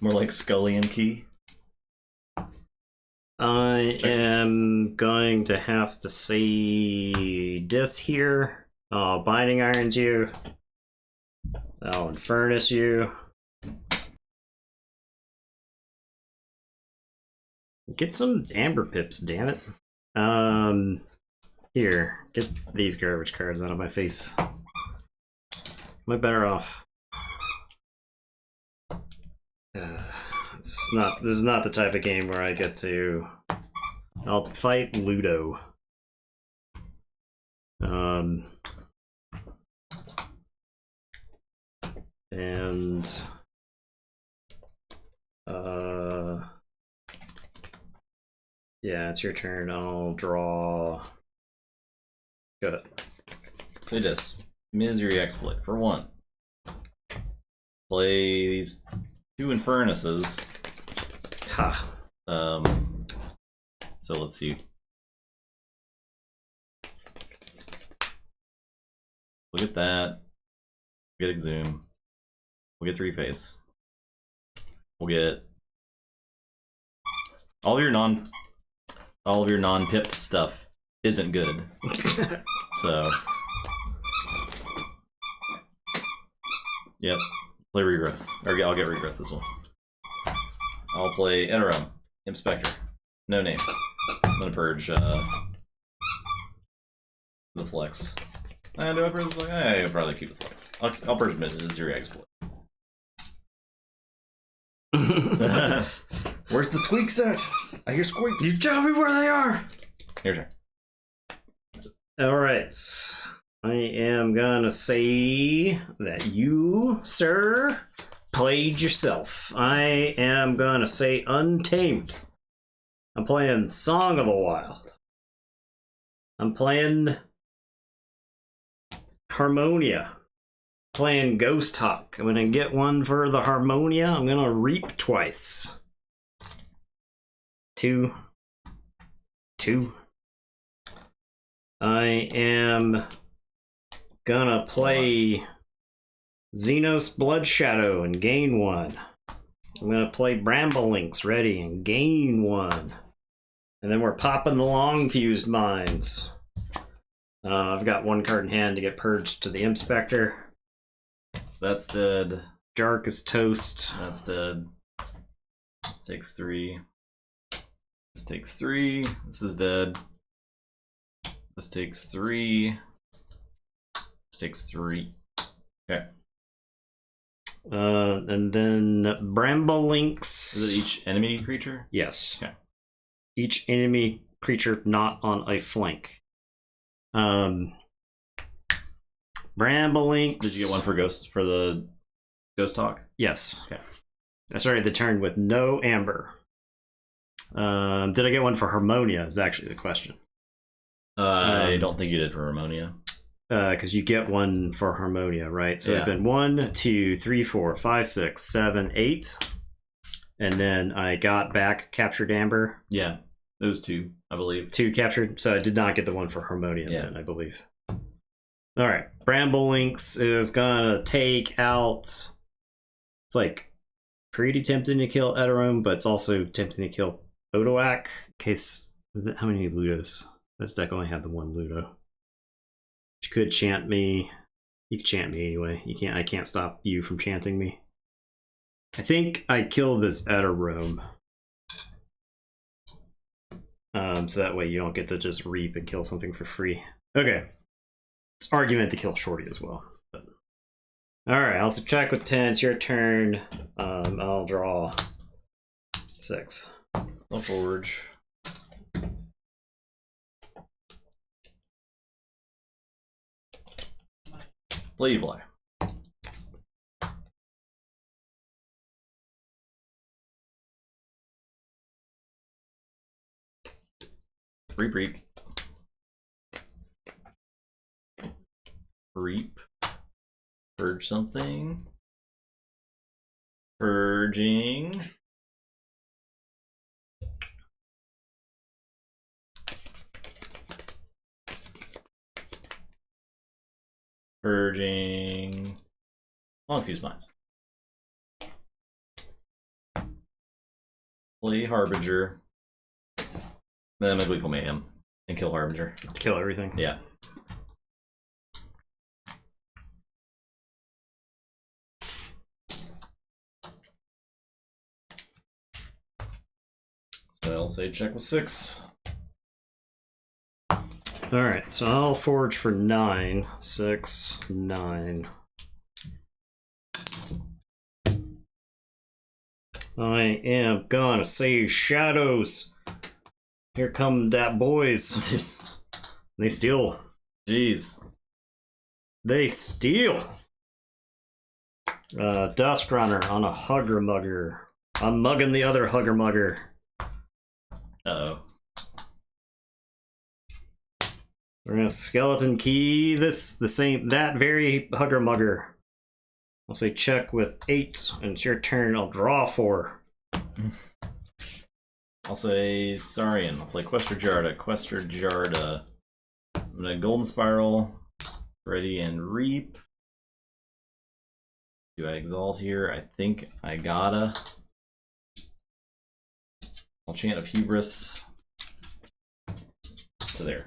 S2: More like Scullion Key.
S1: I am going to have to say this here. I'll Binding Irons you. I'll Infernus you. Get some Amber Pips, damn it. Here, get these garbage cards out of my face. Am I better off? This is not the type of game where I get to. I'll fight Ludo. And yeah, it's your turn. I'll draw. Good.
S2: Say this. Misery Exploit for 1. Play these 2 Infernuses.
S1: Ha.
S2: So let's see. Look at that. We'll get Exhume. We'll get 3 Fates. We'll get all of your non-pipped stuff isn't good. So yep. Play Regrowth. Or I'll get Regrowth as well. I'll play Interim. Inspector. No name. I'm gonna purge the flex. Do I purge the flex? I'll probably keep the flex. I'll purge Misery Exploit. Where's the squeaks at? I hear squeaks.
S1: You tell me where they are!
S2: Your turn.
S1: Alright. I am gonna say that you, sir, played yourself. I am gonna say Untamed. I'm playing Song of the Wild. I'm playing Harmonia. Playing Ghost Hawk. I'm gonna get one for the Harmonia. I'm gonna Reap twice. 2. 2. I am gonna play Xenos Blood Shadow and gain 1. I'm gonna play Bramble Links ready and gain 1. And then we're popping the Long Fused Minds. I've got 1 card in hand to get purged to the Inspector.
S2: So that's dead.
S1: Jark is toast.
S2: That's dead. This takes 3. This takes 3. This is dead. This takes 3. This takes 3. Okay.
S1: And then Bramble Links.
S2: Is it each enemy creature?
S1: Yes.
S2: Okay.
S1: Each enemy creature not on a flank. Bramble Links.
S2: Did you get one for the Ghost Talk?
S1: Yes.
S2: Okay.
S1: I started the turn with no amber. Did I get one for Harmonia is actually the question.
S2: I don't think you did for Harmonia.
S1: Because you get one for Harmonia, right? So
S2: Yeah.
S1: it's been 1, 2, 3, 4, 5, 6, 7, 8. And then I got back Captured Amber.
S2: Yeah. Those 2, I believe.
S1: 2 captured. So I did not get the one for Harmonia
S2: Yeah.
S1: then, I believe. Alright. Bramble Links is gonna take out. It's like pretty tempting to kill Edorum, but it's also tempting to kill Odoak. In case. How many Ludos? This deck only had the 1 Ludo. You could chant me. You can chant me anyway. You can't. I can't stop you from chanting me. I think I kill this Edorum. So that way you don't get to just reap and kill something for free. Okay. It's argument to kill Shorty as well. But... Alright, I'll subtract with 10. It's your turn. I'll draw 6.
S2: I'll forge. Levi. Reap, reap. Reap. Purge something. Purging. Purging. Long fuse mines. Play Harbinger. Then make Lethal Mayhem and kill Harbinger.
S1: Kill everything?
S2: Yeah. So I'll say check with 6.
S1: Alright, so I'll forge for 9. 6, 9. I am gonna say shadows. Here come that boys. They steal.
S2: Jeez.
S1: They steal. Dusk Runner on a Hugger Mugger. I'm mugging the other Hugger Mugger.
S2: Uh-oh.
S1: We're gonna skeleton key this that very Hugger Mugger. I'll say check with 8, and it's your turn. I'll draw 4.
S2: I'll say Saurian. I'll play Quester Jarda. I'm gonna Golden Spiral. Ready and Reap. Do I exalt here? I think I gotta. I'll chant of Hubris. So there.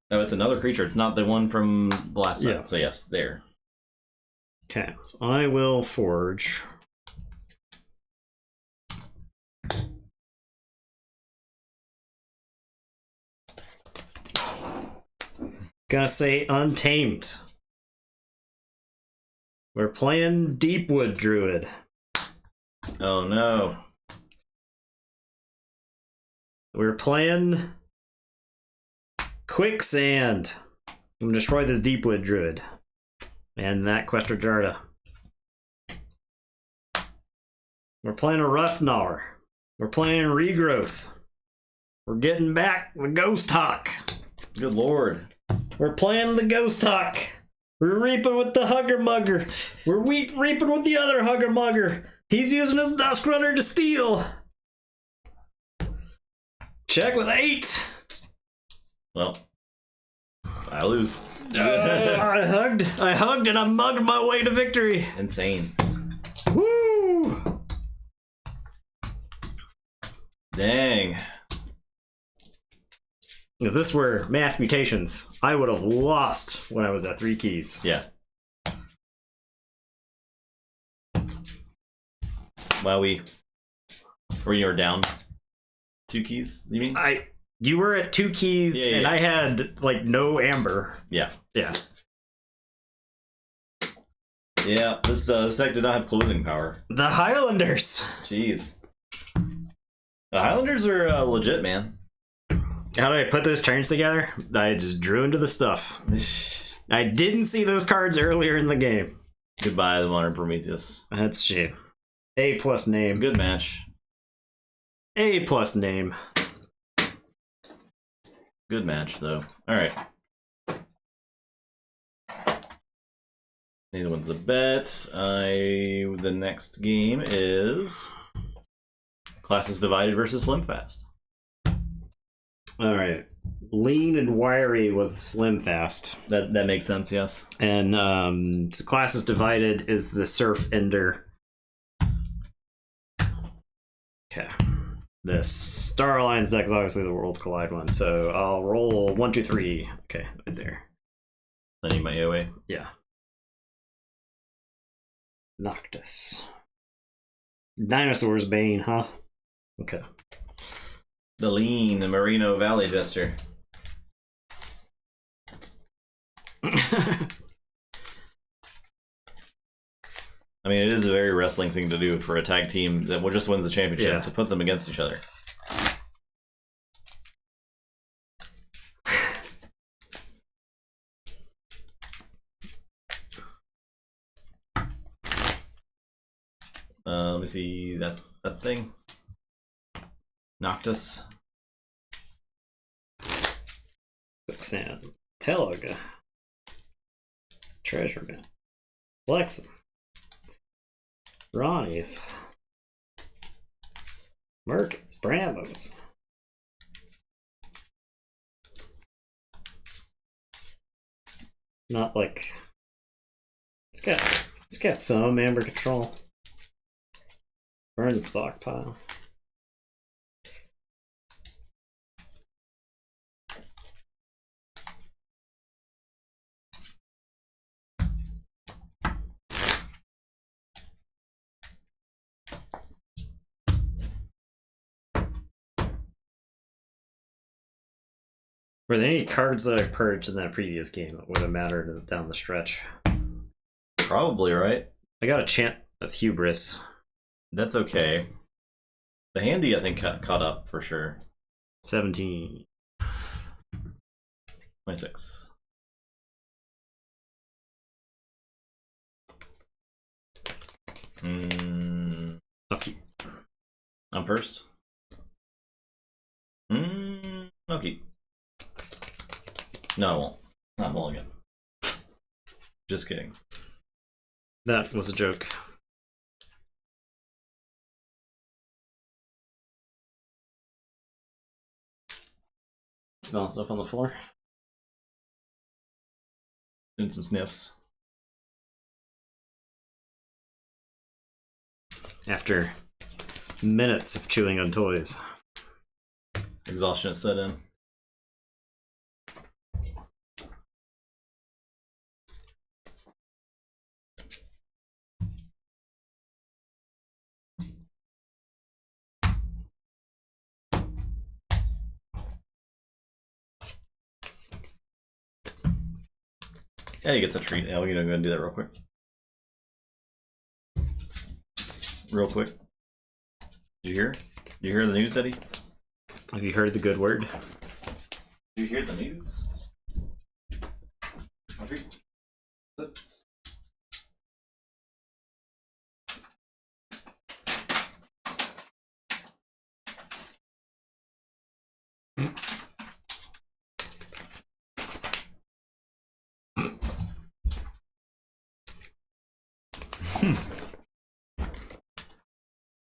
S2: Oh, it's another creature. It's not the one from the last set. So yes, there.
S1: Okay, so I will forge. Gotta say Untamed. We're playing Deepwood Druid.
S2: Oh no.
S1: We're playing Quicksand. I'm gonna destroy this Deepwood Druid. And that Quester Jarda. We're playing a Rustgnawer. We're playing Regrowth. We're getting back the Ghost Hawk.
S2: Good lord.
S1: We're playing the Ghost Hawk. We're reaping with the Hugger Mugger. We're reaping with the other Hugger Mugger. He's using his Dusk Runner to steal. Check with 8.
S2: Well, I lose.
S1: I hugged and I mugged my way to victory.
S2: Insane.
S1: Woo!
S2: Dang.
S1: If this were Mass Mutations, I would have lost when I was at 3 keys.
S2: Yeah. Well, you were down 2 keys, you mean?
S1: You were at 2 keys, and I had, like, no amber.
S2: Yeah.
S1: Yeah.
S2: Yeah, this deck did not have closing power.
S1: The Highlanders!
S2: Jeez. The Highlanders are legit, man.
S1: How did I put those turns together? I just drew into the stuff. I didn't see those cards earlier in the game.
S2: Goodbye, the Modern Prometheus.
S1: That's shit. A+ name.
S2: Good match.
S1: A+ name.
S2: Good match, though. Alright. Neither one's a bet. The next game is Classes Divided versus Slimfast.
S1: Alright. Lean and Wiry was Slimfast.
S2: That makes sense, yes.
S1: And so Classes Divided is the Surf Ender. Okay. The Star Alliance deck is obviously the Worlds Collide one, so I'll roll 1, 2, 3. Okay, right there.
S2: Sending my AoE.
S1: Yeah. Noctis. Dinosaur's Bane, huh? Okay.
S2: The Lean, the Merino Valley Jester. I mean, it is a very wrestling thing to do for a tag team that just wins the championship,
S1: Yeah.
S2: to put them against each other. Let me see. That's that thing. Noctis.
S1: Quicksand. Teluga. Treasure Man. Flexen. Ronnie's. Merkins. Brambos. Not like it's got some amber control. Burn the stockpile. Were there any cards that I purged in that previous game that would have mattered down the stretch?
S2: Probably, right?
S1: I got a chant of hubris.
S2: That's okay. The handy, I think, caught up for sure.
S1: 17.
S2: 26.
S1: Okay.
S2: I'm first. Okay. No, I won't. Not mulligan. Just kidding.
S1: That was a joke. Smell stuff on the floor.
S2: Doing some sniffs.
S1: After minutes of chewing on toys.
S2: Exhaustion has set in. Yeah, he gets a treat. Yeah, we're gonna go and do that real quick. Real quick. Did you hear? Did you hear the news, Eddie?
S1: Have you heard the good word?
S2: Did you hear the news? A treat. Sit.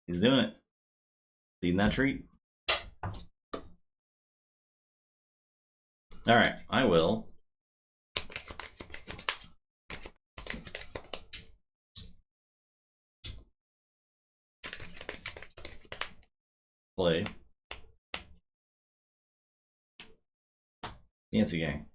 S2: He's doing it. Eating that treat. All right, I will. Play Yancy Gang.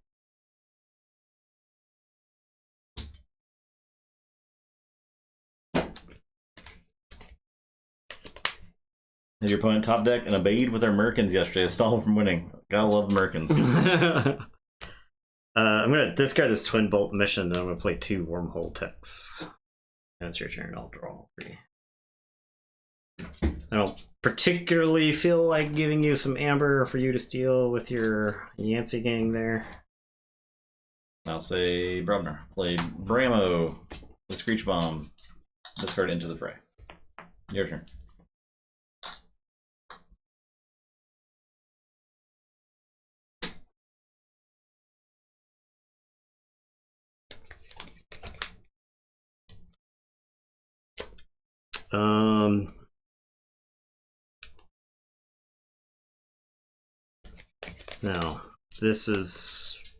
S2: Had your opponent top deck and obeyed with their Merkins yesterday to stall him from winning. Gotta love Merkins.
S1: I'm gonna discard this Twin Bolt mission and I'm gonna play 2 Wormhole Techs. And it's your turn, I'll draw 3. I don't particularly feel like giving you some amber for you to steal with your Yancey gang there.
S2: I'll say Brubner. Played Bramo, the Screech Bomb. Discard into the fray. Your turn.
S1: No, this is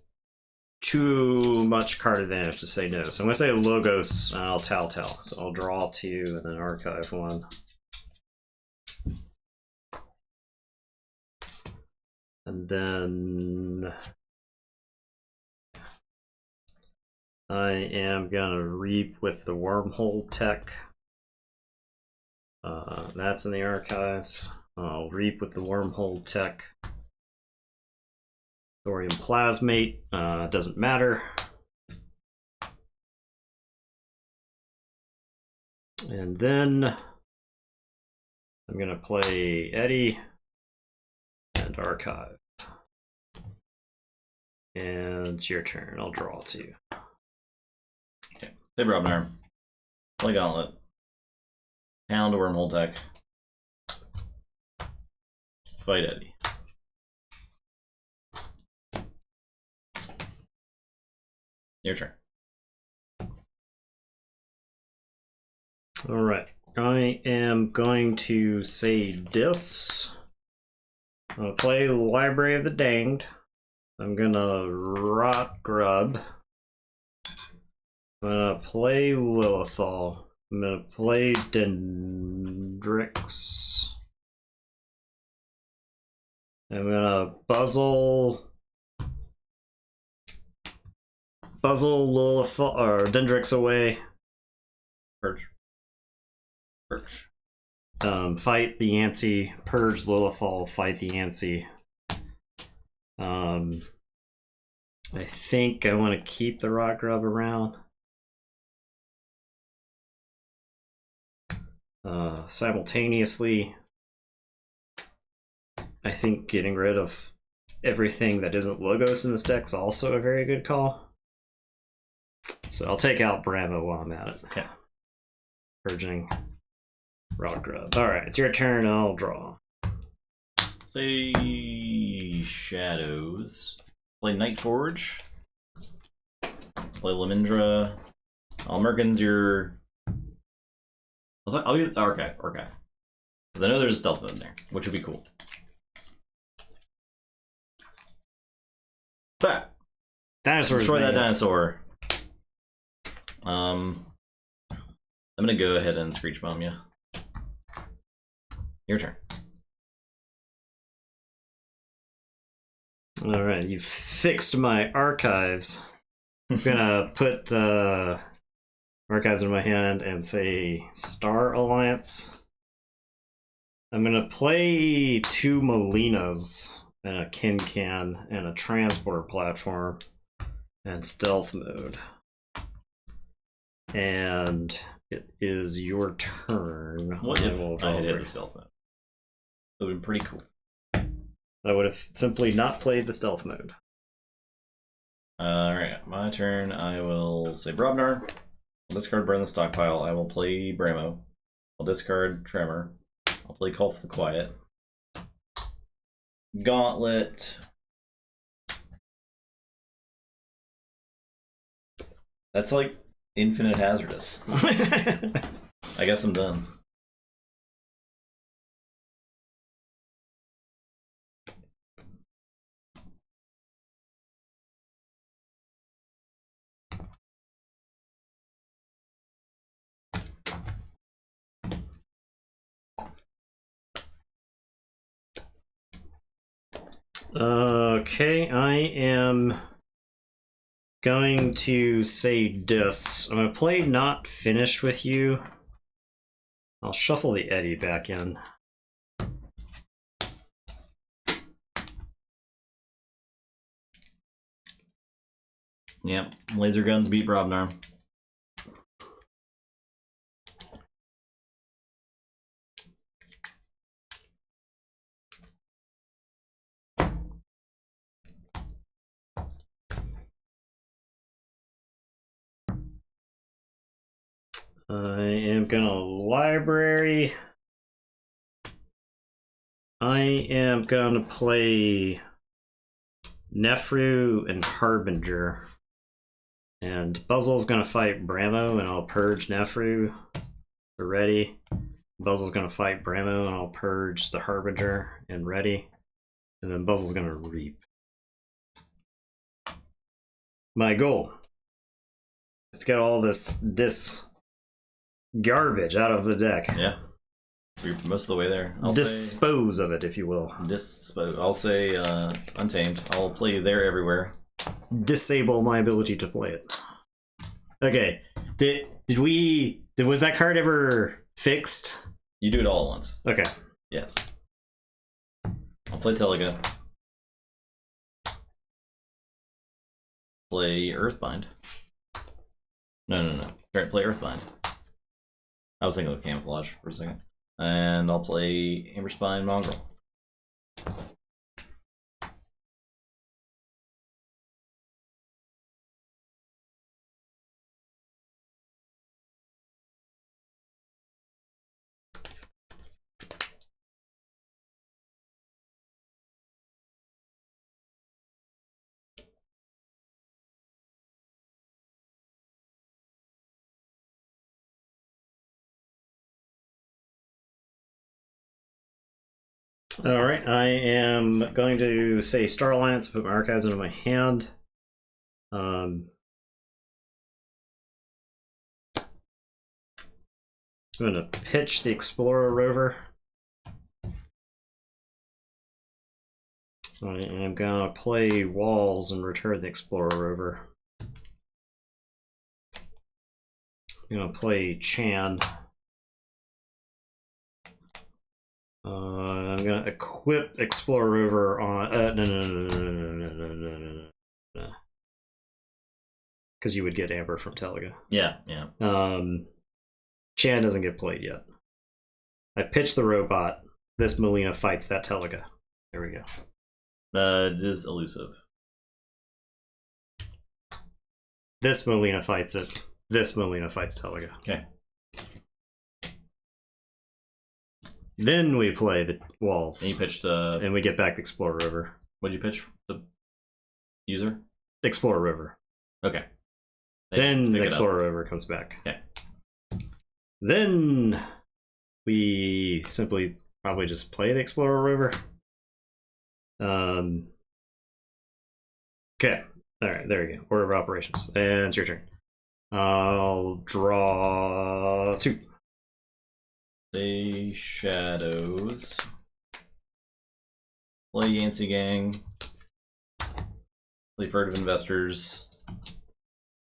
S1: too much card advantage to say no. So I'm going to say Logos, I'll tell. So I'll draw 2 and then archive 1. And then I am going to reap with the Wormhole Tech. That's in the archives. I'll reap with the Wormhole Tech. Thorium Plasmate, doesn't matter. And then I'm gonna play Eddie and archive. And it's your turn. I'll draw 2.
S2: Okay. Saber Obnar. Play Gauntlet. Pound Wormhole deck. Fight Eddie. Your turn.
S1: Alright. I am going to say this. I'm gonna play Library of the Danged. I'm gonna Rot Grub. I'm gonna play Lilithal. I'm gonna play Dendrix. I'm gonna Buzzle Lilithal or Dendrix away.
S2: Purge.
S1: Fight the Yancey, purge Lilithal, fight the Yancey. I think I want to keep the Rock Grub around. Simultaneously, I think getting rid of everything that isn't Logos in this deck is also a very good call. So I'll take out Bravo while I'm at it.
S2: Okay.
S1: Purging Rock Grub. Alright, it's your turn. I'll draw.
S2: Say Shadows. Play Night Forge. Play Lemindra. Almerkin's your. I'll use Archive. Because I know there's a stealth mode in there, which would be cool. But
S1: Dinosaur.
S2: Destroy that dinosaur. I'm gonna go ahead and Screech Bomb you. Your turn.
S1: Alright, you've fixed my archives. I'm gonna put archives in my hand and say Star Alliance. I'm gonna play 2 Molinas and a Kincan and a transport platform and stealth mode. And it is your turn.
S2: What if I had hit the stealth mode? It would have been pretty cool.
S1: I would have simply not played the stealth mode.
S2: Alright, my turn. I will say Brobnar. I'll discard Burn the Stockpile. I will play Bramo. I'll discard Tremor. I'll play Call for the Quiet. Gauntlet. That's like infinite hazardous. I guess I'm done.
S1: Okay, I am going to say this. I'm going to play Not Finished with You. I'll shuffle the Eddie back in.
S2: Yep, laser guns beat Brobnar.
S1: I am gonna library. I am gonna play Nefru and Harbinger. And Buzzle's gonna fight Bramo and I'll purge Nefru. We're ready. Buzzle's gonna fight Bramo and I'll purge the Harbinger and ready. And then Buzzle's gonna reap. My goal is to get all this garbage out of the deck.
S2: Yeah. We're most of the way there.
S1: Dispose of it, if you will.
S2: Dispose. I'll say Untamed. I'll play there everywhere.
S1: Disable my ability to play it. Okay. Was that card ever fixed?
S2: You do it all at once.
S1: Okay.
S2: Yes. I'll play Teliga. Play Earthbind. No. Play Earthbind. I was thinking of camouflage for a second. And I'll play Amberspine Mongrel.
S1: All right, I am going to say Star Alliance, put my archives into my hand. I'm going to pitch the Explorer Rover. I am going to play Walls and return the Explorer Rover. I'm going to play Chan. I'm going to equip Explorer Rover on... no. Because you would get Amber from Teliga.
S2: Yeah.
S1: Chan doesn't get played yet. I pitch the robot. This Melina fights that Teliga. There we go.
S2: It is elusive.
S1: This Melina fights it. This Melina fights Teliga.
S2: Okay.
S1: Then we play the Walls.
S2: And you pitched
S1: and we get back the Explorer Rover.
S2: What'd you pitch? The user?
S1: Explorer Rover.
S2: Okay.
S1: Then the Explorer Rover comes back.
S2: Okay.
S1: Then we simply probably just play the Explorer Rover. Okay. Alright, there you go. Order of operations. And it's your turn. I'll draw 2.
S2: Play Shadows. Play Yancey Gang. Play Furtive Investors.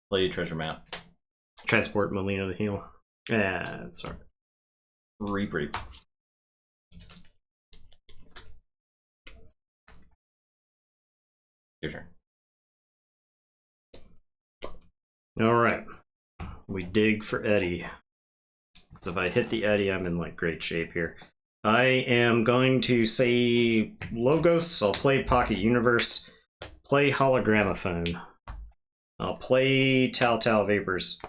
S2: Play Treasure Map.
S1: Transport Melina to heal. Yeah, sorry.
S2: Reap. Your turn.
S1: Alright. We dig for Eddie. So if I hit the Eddie, I'm in like great shape here. I am going to say Logos. I'll play Pocket Universe. Play Hologramophone. I'll play Tau Tau Vapors.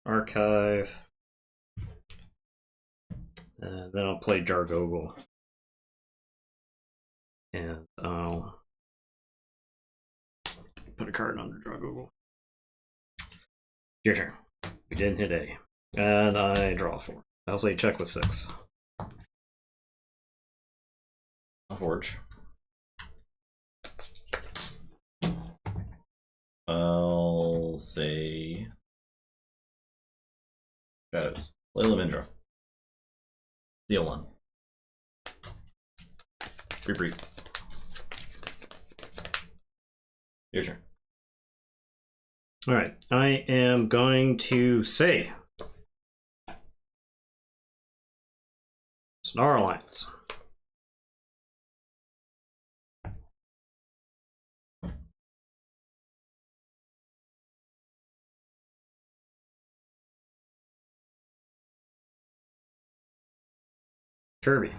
S1: Archive. And then I'll play Jargogle. And I'll put a card under Jargogle. Your turn. We didn't hit A. And I draw 4. I'll say check with 6.
S2: Forge. I'll say Shadows. Play Lavindra. Deal 1. Reap. Your turn.
S1: Alright, I am going to say Star Alliance. Kirby.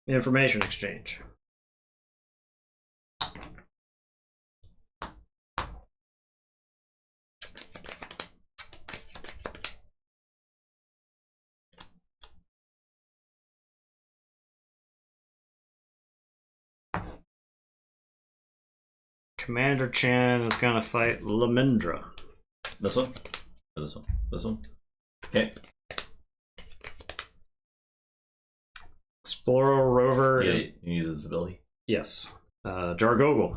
S1: Information exchange. Commander Chan is gonna fight Lamindra.
S2: This one? Or this one? This one? Okay.
S1: Explorer Rover is...
S2: He uses his ability.
S1: Yes. Jargogle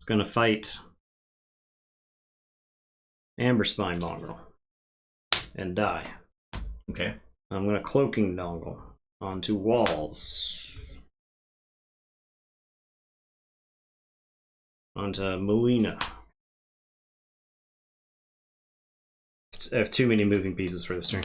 S1: is gonna fight Amberspine Mongrel and die.
S2: Okay.
S1: I'm gonna Cloaking Dongle onto Walls. Onto Melina. I have too many moving pieces for this turn.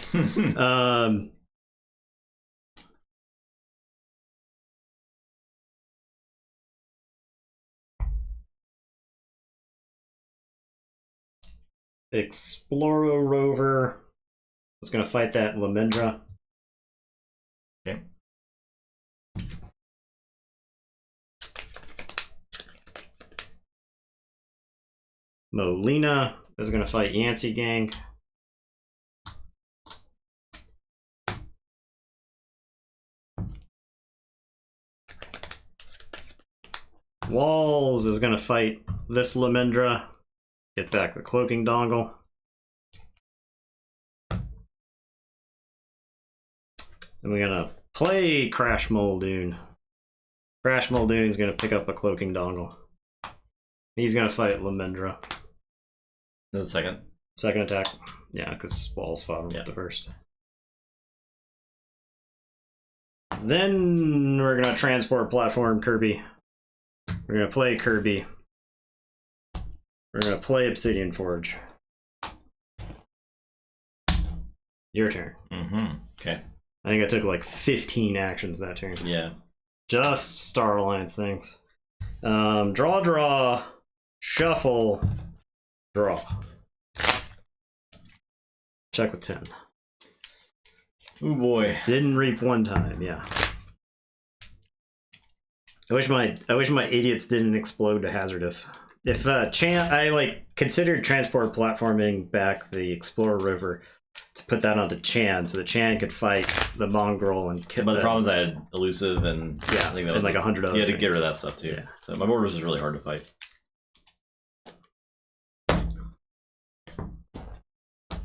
S1: Exploro Rover was going to fight that Lamendra.
S2: Okay.
S1: Molina is going to fight Yancey Gang. Walls is going to fight this Lamendra. Get back the cloaking dongle. And we're going to play Crash Muldoon. Crash Muldoon is going to pick up a cloaking dongle. He's going to fight Lamendra.
S2: The second.
S1: Second attack. Yeah, because Walls fought him with the first. Then we're going to transport platform Kirby. We're going to play Kirby. We're going to play Obsidian Forge. Your turn.
S2: Okay.
S1: I think I took like 15 actions that turn.
S2: Yeah.
S1: Just Star Alliance things. Draw, shuffle, draw. Check with 10.
S2: Oh boy.
S1: Didn't reap one time, yeah. I wish my idiots didn't explode to hazardous. If I considered transport platforming back the Explorer Rover to put that onto Chan so that Chan could fight the Mongrel and kill.
S2: But the problem is I had elusive and
S1: yeah,
S2: I think that was
S1: like 100 other
S2: You had to
S1: things.
S2: get rid of that stuff too.
S1: Yeah.
S2: So my board was just really hard to fight.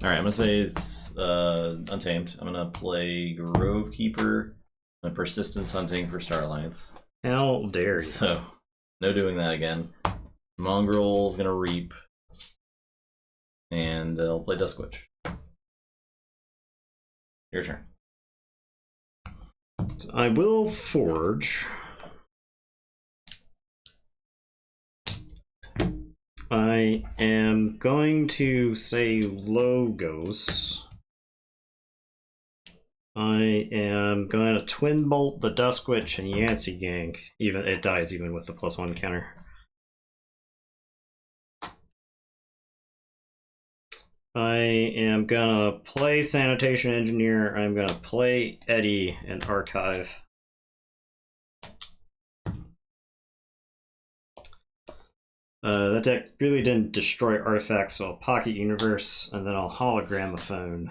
S2: Alright, I'm gonna say it's Untamed. I'm gonna play Grove Keeper and Persistence Hunting for Star Alliance.
S1: How dare you?
S2: So no doing that again. Mongrel's gonna reap. And I'll play Duskwitch. Your turn.
S1: I will forge. I am going to say Logos. I am going to twin bolt the Duskwitch and Yancey Gang. Even it dies even with the +1 counter. I am gonna play Sanitation Engineer. I'm gonna play Eddie and Archive. That deck really didn't destroy artifacts, so I'll Pocket Universe, and then I'll Hologram a phone.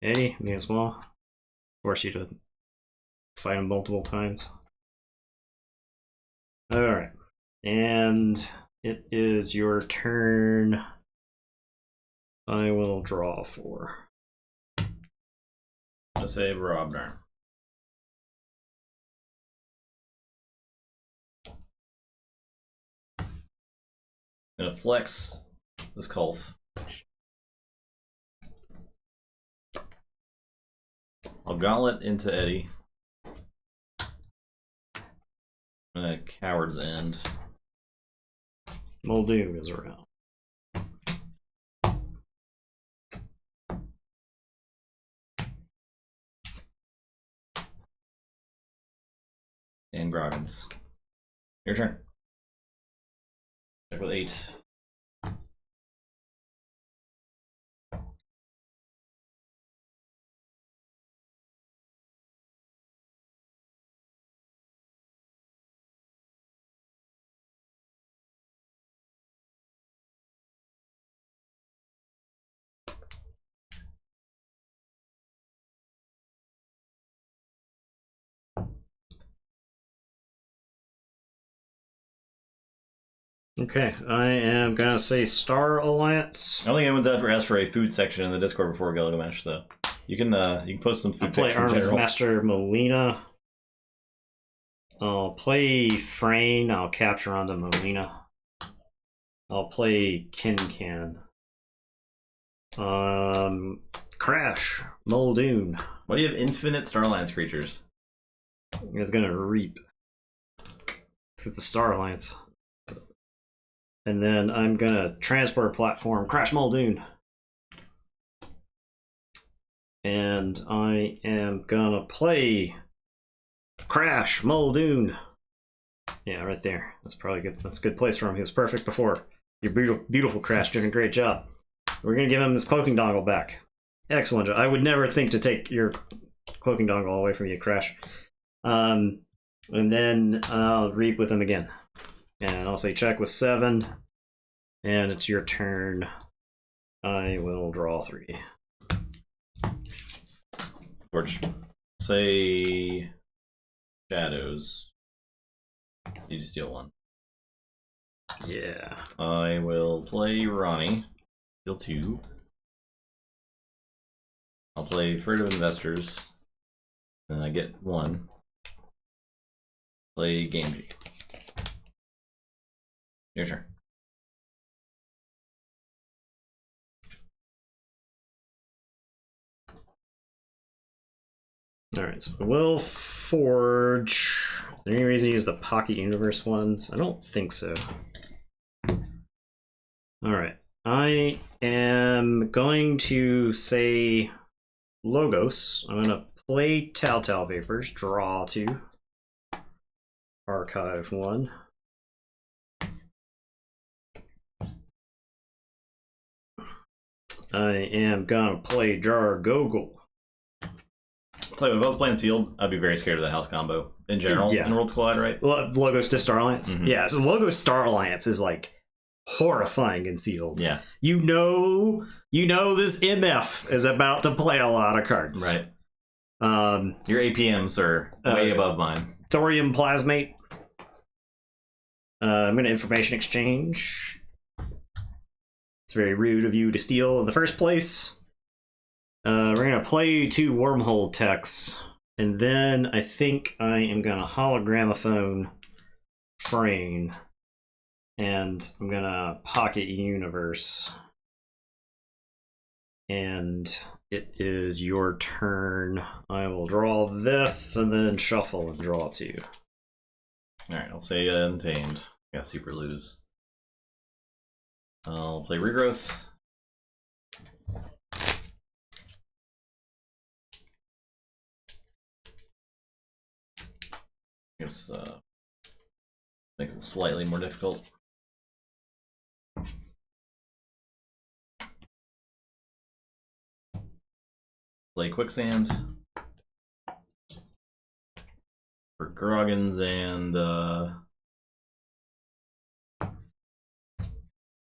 S1: Eddie, me as well. Force you to fight him multiple times. Alright. And it is your turn. I will draw 4.
S2: I'll say Robnar. I'm gonna flex this Kulf. I'll Gauntlet into Eddie. I'm gonna Coward's End.
S1: Muldoon is around.
S2: And Groggins. Your turn. Check with 8.
S1: Okay, I am gonna say Star Alliance.
S2: I don't think anyone's ever asked for a food section in the Discord before Gilgamesh, so you can post some food
S1: Play
S2: picks in
S1: Arms
S2: general.
S1: Master Molina. I'll play Frayne. I'll capture onto Molina. I'll play Kincan. Crash Muldoon
S2: Why do you have infinite Star Alliance creatures?
S1: is gonna reap. 'Cause it's a Star Alliance. And then I'm gonna transport platform Crash Muldoon. and I am gonna play Crash Muldoon. Yeah, right there. That's probably good. That's a good place for him. He was perfect before. Your beautiful Crash, doing a great job. We're gonna give him his cloaking dongle back. Excellent job. I would never think to take your cloaking dongle away from you, Crash. And then I'll reap with him again. And I'll say check with 7. And it's your turn. I will draw 3.
S2: George, say shadows. Need to steal 1.
S1: Yeah.
S2: I will play Ronnie. Steal 2. I'll play Furtive Investors. And I get 1. Play Gamgee. Your turn.
S1: Alright, so we'll forge. Is there any reason to use the Pocket Universe ones? I don't think so. Alright. I am going to say Logos. I'm going to play Telltale Vapors, draw 2. Archive 1. I am gonna play Jar Gogol.
S2: Tell you, if I was playing sealed, I'd be very scared of the house combo in general.
S1: Yeah.
S2: In Worlds Collide, right?
S1: Logos to Star Alliance. Yeah, so Logos Star Alliance is like horrifying in sealed.
S2: Yeah.
S1: You know this MF is about to play a lot of cards.
S2: Right. Your APMs are way above mine.
S1: Thorium Plasmate. I'm gonna information exchange. It's very rude of you to steal in the first place. We're gonna play 2 wormhole techs, and then I think I am gonna hologramophone Frayne, and I'm gonna Pocket Universe. And it is your turn. I will draw this, and then shuffle and draw 2.
S2: Alright, I'll say Untamed. Yeah, super lose. I'll play Regrowth. I guess makes it slightly more difficult. Play Quicksand for Groggins and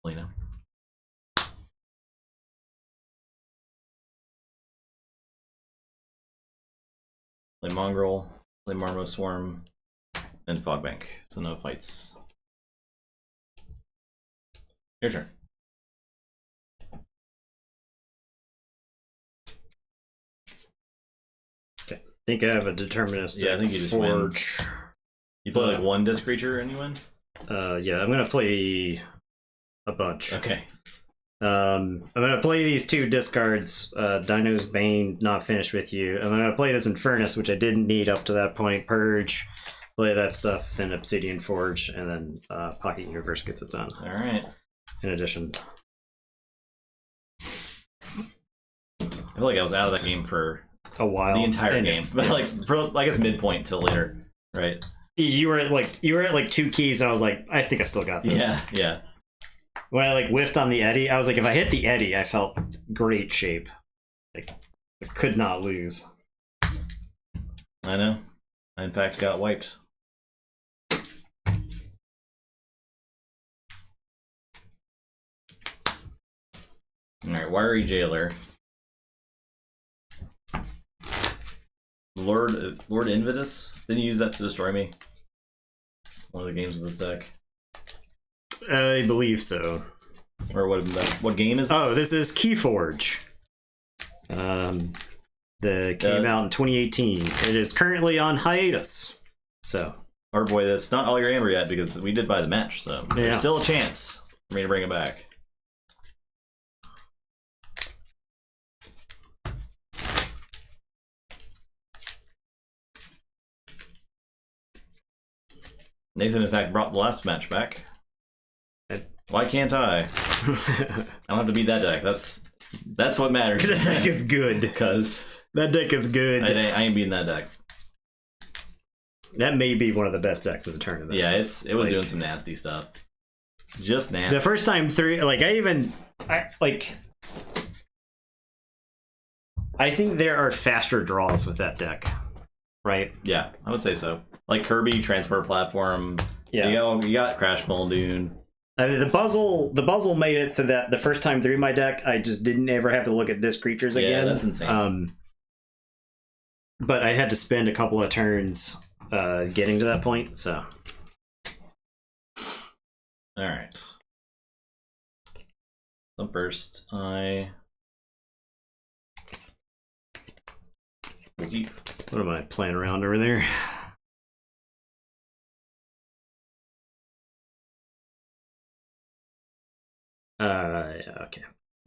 S2: Lena. Play Mongrel, play Marmo Swarm, and Fogbank. So no fights. Your turn.
S1: Okay. I think I have a deterministic.
S2: Yeah, I think you just
S1: forge.
S2: win. You play like 1 disc creature and you win?
S1: Yeah, I'm gonna play a bunch.
S2: Okay.
S1: I'm gonna play these 2 discards. Dino's Bane, not finished with you. I'm gonna play this Infernus, which I didn't need up to that point. Purge, play that stuff, then Obsidian Forge, and then Pocket Universe gets it done.
S2: Alright.
S1: In addition.
S2: I feel like I was out of that game for
S1: a while.
S2: The entire game. But like for I guess midpoint till later. Right.
S1: You were at like 2 keys, and I was like, I think I still got this.
S2: Yeah, yeah.
S1: When I like whiffed on the Eddy, I was like, if I hit the Eddy, I felt great shape. Like, I could not lose.
S2: I know. I in fact got wiped. Alright, Wiry Jailer. Lord Invidus? Didn't you use that to destroy me? One of the games of this deck.
S1: I believe so.
S2: Or what game is this?
S1: Oh, this is Keyforge. That came out in 2018. It is currently on hiatus. So.
S2: Or boy, that's not all your amber yet because we did buy the match, so there's still a chance for me to bring it back. Nathan, in fact, brought the last match back. Why can't I? I don't have to beat that deck. That's That's what matters.
S1: That deck is good.
S2: Because
S1: That deck is good.
S2: I ain't beating that deck.
S1: That may be one of the best decks of the tournament.
S2: Yeah, it was doing some nasty stuff. Just nasty.
S1: The first time through, like I think there are faster draws with that deck, right?
S2: Yeah, I would say so. Like Kirby Transport Platform.
S1: Yeah,
S2: you got Crash Muldoon.
S1: I mean, the puzzle made it so that the first time through my deck, I just didn't ever have to look at disc creatures again.
S2: Yeah, that's insane.
S1: But I had to spend a couple of turns getting to that point. So,
S2: all right. So first, I will keep.
S1: What am I playing around over there? Yeah, okay.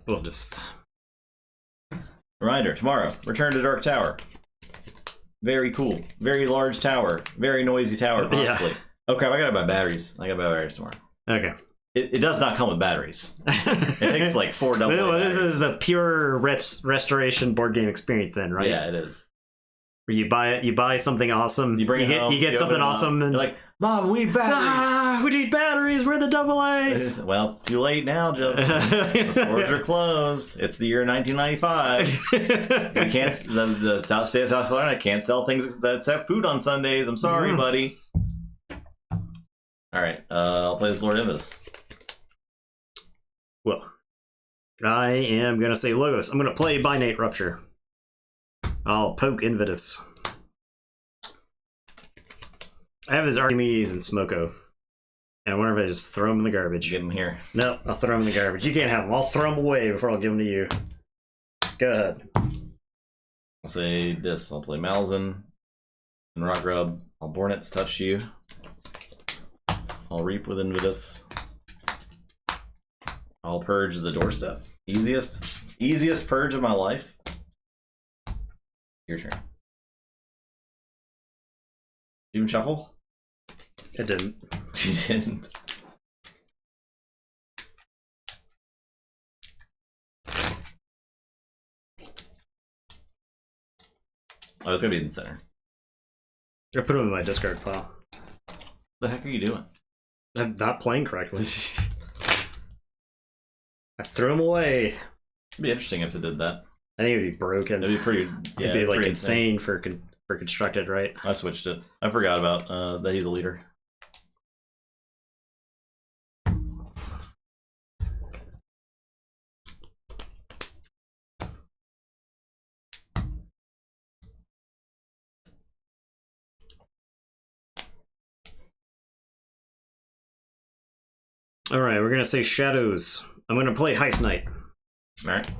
S1: We'll just...
S2: Reminder, tomorrow, return to Dark Tower. Very cool. Very large tower. Very noisy tower, possibly.
S1: Yeah.
S2: Oh crap, I gotta buy batteries. I gotta buy batteries tomorrow.
S1: Okay.
S2: It does not come with batteries. It takes like 4 double.
S1: Well, this is the pure restoration board game experience then, right?
S2: Yeah, it is.
S1: Where you buy something awesome,
S2: You bring it home,
S1: you get something awesome, and
S2: you're like, Mom, we need batteries.
S1: we need batteries. We're the double A's.
S2: Well, it's too late now, Justin. The stores are closed. It's the year 1995. We can't. The South State of South Carolina can't sell things that have food on Sundays. I'm sorry, buddy. All right, I'll play this Lord Invis.
S1: Well, I am gonna say Logos. I'm gonna play Binate Rupture. I'll poke Invitus. I have his Archimedes and Smoko. And I wonder if I just throw them in the garbage.
S2: Get him here.
S1: No, I'll throw them in the garbage. You can't have them. I'll throw them away before I'll give them to you. Go ahead.
S2: I'll say this. I'll play Malzahn and Rock Grub. I'll Bornet's Touch You. I'll Reap with Invitus. I'll Purge the Doorstep. Easiest purge of my life. Your turn. You even shuffle?
S1: I didn't.
S2: You didn't. Oh, it's gonna be in the center.
S1: I put them in my discard pile.
S2: What the heck are you doing?
S1: I'm not playing correctly. I threw them away.
S2: It'd be interesting if it did that.
S1: I think it'd be broken.
S2: It'd be pretty. Yeah,
S1: it'd be like
S2: pretty
S1: insane for constructed, right?
S2: I switched it. I forgot about that he's a leader.
S1: All right, we're gonna say Shadows. I'm gonna play Heist Knight.
S2: All right.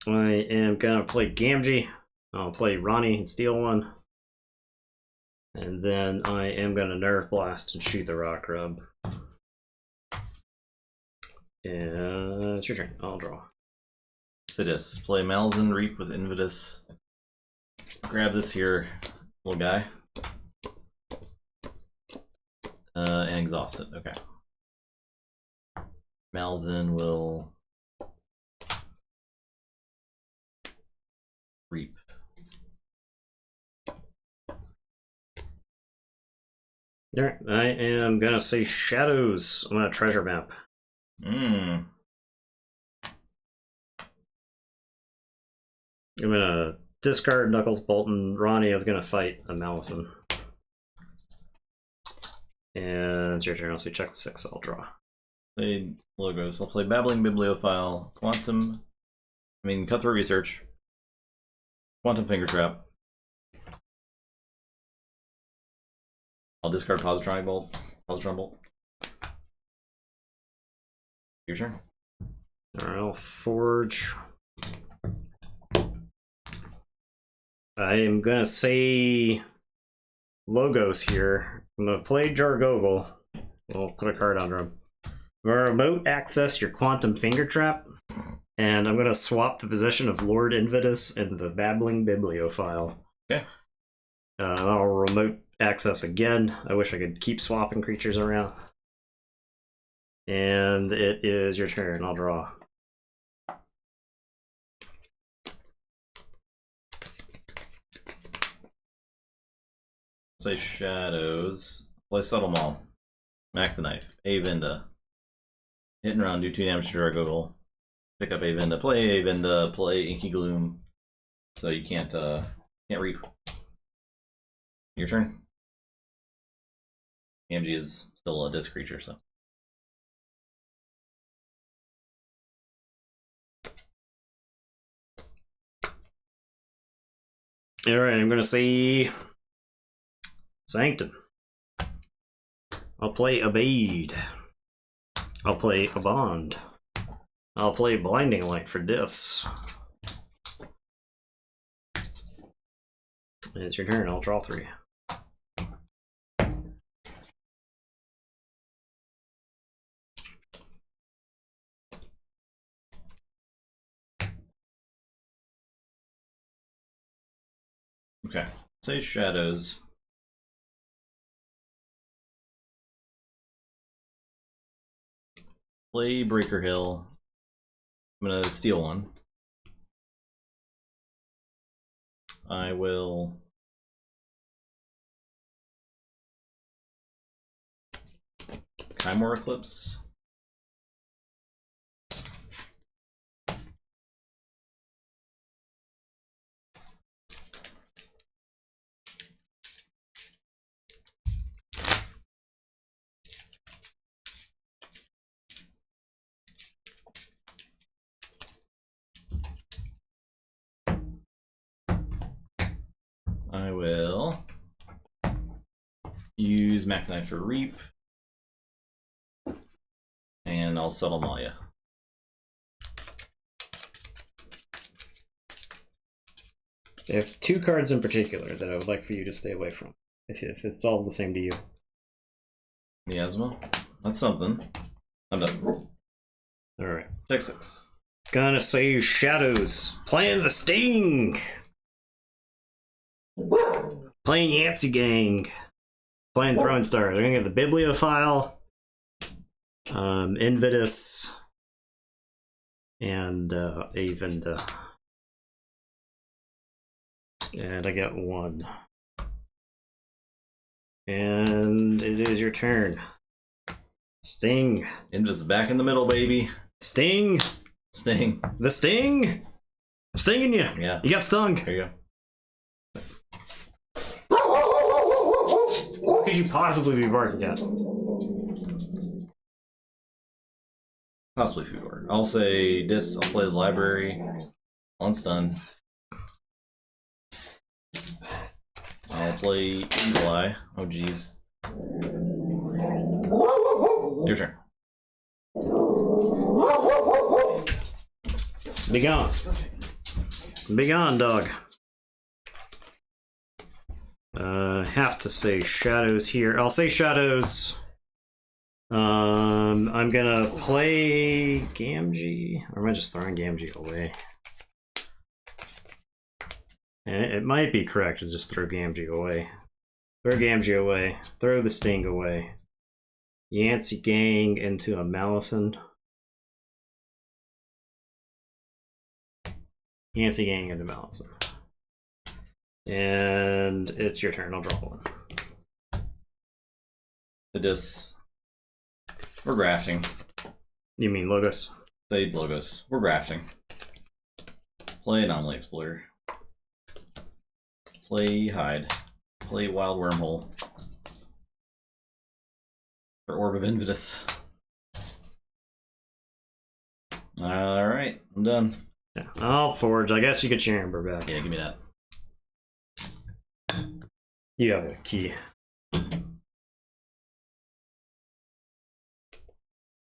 S1: I am gonna play Gamgee. I'll play Ronnie and steal one. And then I am gonna Nerve Blast and shoot the Rock Rub. And it's your turn. I'll draw.
S2: Sidis. Play Malzahn, Reap with Invitus. Grab this here little guy. And exhaust it. Okay. Malzahn will Reap.
S1: Alright, I am gonna say Shadows. I'm gonna treasure map.
S2: Mm.
S1: I'm gonna discard Knuckles Bolton. Ronnie is gonna fight a Malison. And it's your turn. I'll say check 6. I'll draw.
S2: Play logos. I'll play Babbling Bibliophile, Cutthroat Research, Quantum Finger Trap. I'll discard Positron Bolt. Your turn.
S1: Alright, I'll forge. I am gonna say Logos here. I'm gonna play Jargogle. We'll put a card under him. Remote access your Quantum Finger Trap, and I'm gonna swap the position of Lord Invitus and the Babbling Bibliophile.
S2: Okay.
S1: I'll remote access again. I wish I could keep swapping creatures around. And it is your turn. I'll draw.
S2: Say Shadows. Play Subtle Maul. Mac the Knife. Avenda. Hit and run, do 2 damage to Gargoyle. Pick up Avenda. Play Avenda. Play Inky Gloom. So you can't reap. Your turn. AMG is still a disc creature, so.
S1: Alright, I'm gonna say Sanctum. I'll play Abade. I'll play a Bond. I'll play Blinding Light for this. And it's your turn, I'll draw 3.
S2: Okay, say Shadows. Play Breaker Hill. I'm gonna steal one. I will Chimera Eclipse. I will use Mac Knife for Reap. And I'll Subtle Maul ya.
S1: I have 2 cards in particular that I would like for you to stay away from, if it's all the same to you.
S2: Miasma. That's something. I'm done.
S1: Alright.
S2: Check 6.
S1: Gonna say Shadows. Playing the Sting! Playing Yancey Gang. Playing Throwing Stars. We're gonna get the Bibliophile, Invitus, and Avenda. And I got 1. And it is your turn. Sting.
S2: And just back in the middle, baby.
S1: Sting.
S2: Sting.
S1: The Sting. I'm stinging you.
S2: Yeah.
S1: You got stung.
S2: There you go.
S1: What could you possibly be barking at?
S2: Possibly Food Order. I'll say this. I'll play the Library. On stun. I'll play Eagle Eye. Oh, jeez. Your turn.
S1: Be gone. Be gone, dog. Have to say Shadows here. I'll say Shadows. I'm gonna play Gamgee. Or am I just throwing Gamgee away? It might be correct to just throw Gamgee away. Throw Gamgee away. Throw the Sting away. Yancey Gang into a Malison. Yancey Gang into Malison. And it's your turn. I'll draw 1.
S2: The dis. We're grafting.
S1: You mean Logos?
S2: Say Logos. We're grafting. Play Anomaly Explorer. Play Hide. Play Wild Wormhole. For Orb of Invitus. Alright, I'm done.
S1: Yeah. I'll forge. I guess you get your Amber back.
S2: Yeah, give me that.
S1: You have a key.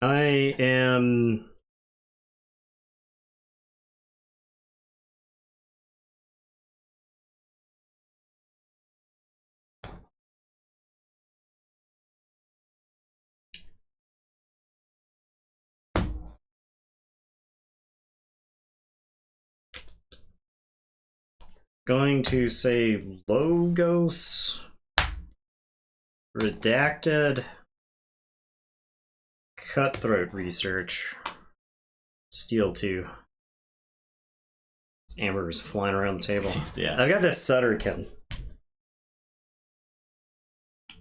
S1: I am... going to say Logos, Redacted, Cutthroat Research, Steel 2. Amber's flying around the table.
S2: Yeah.
S1: I've got this Sutterkin.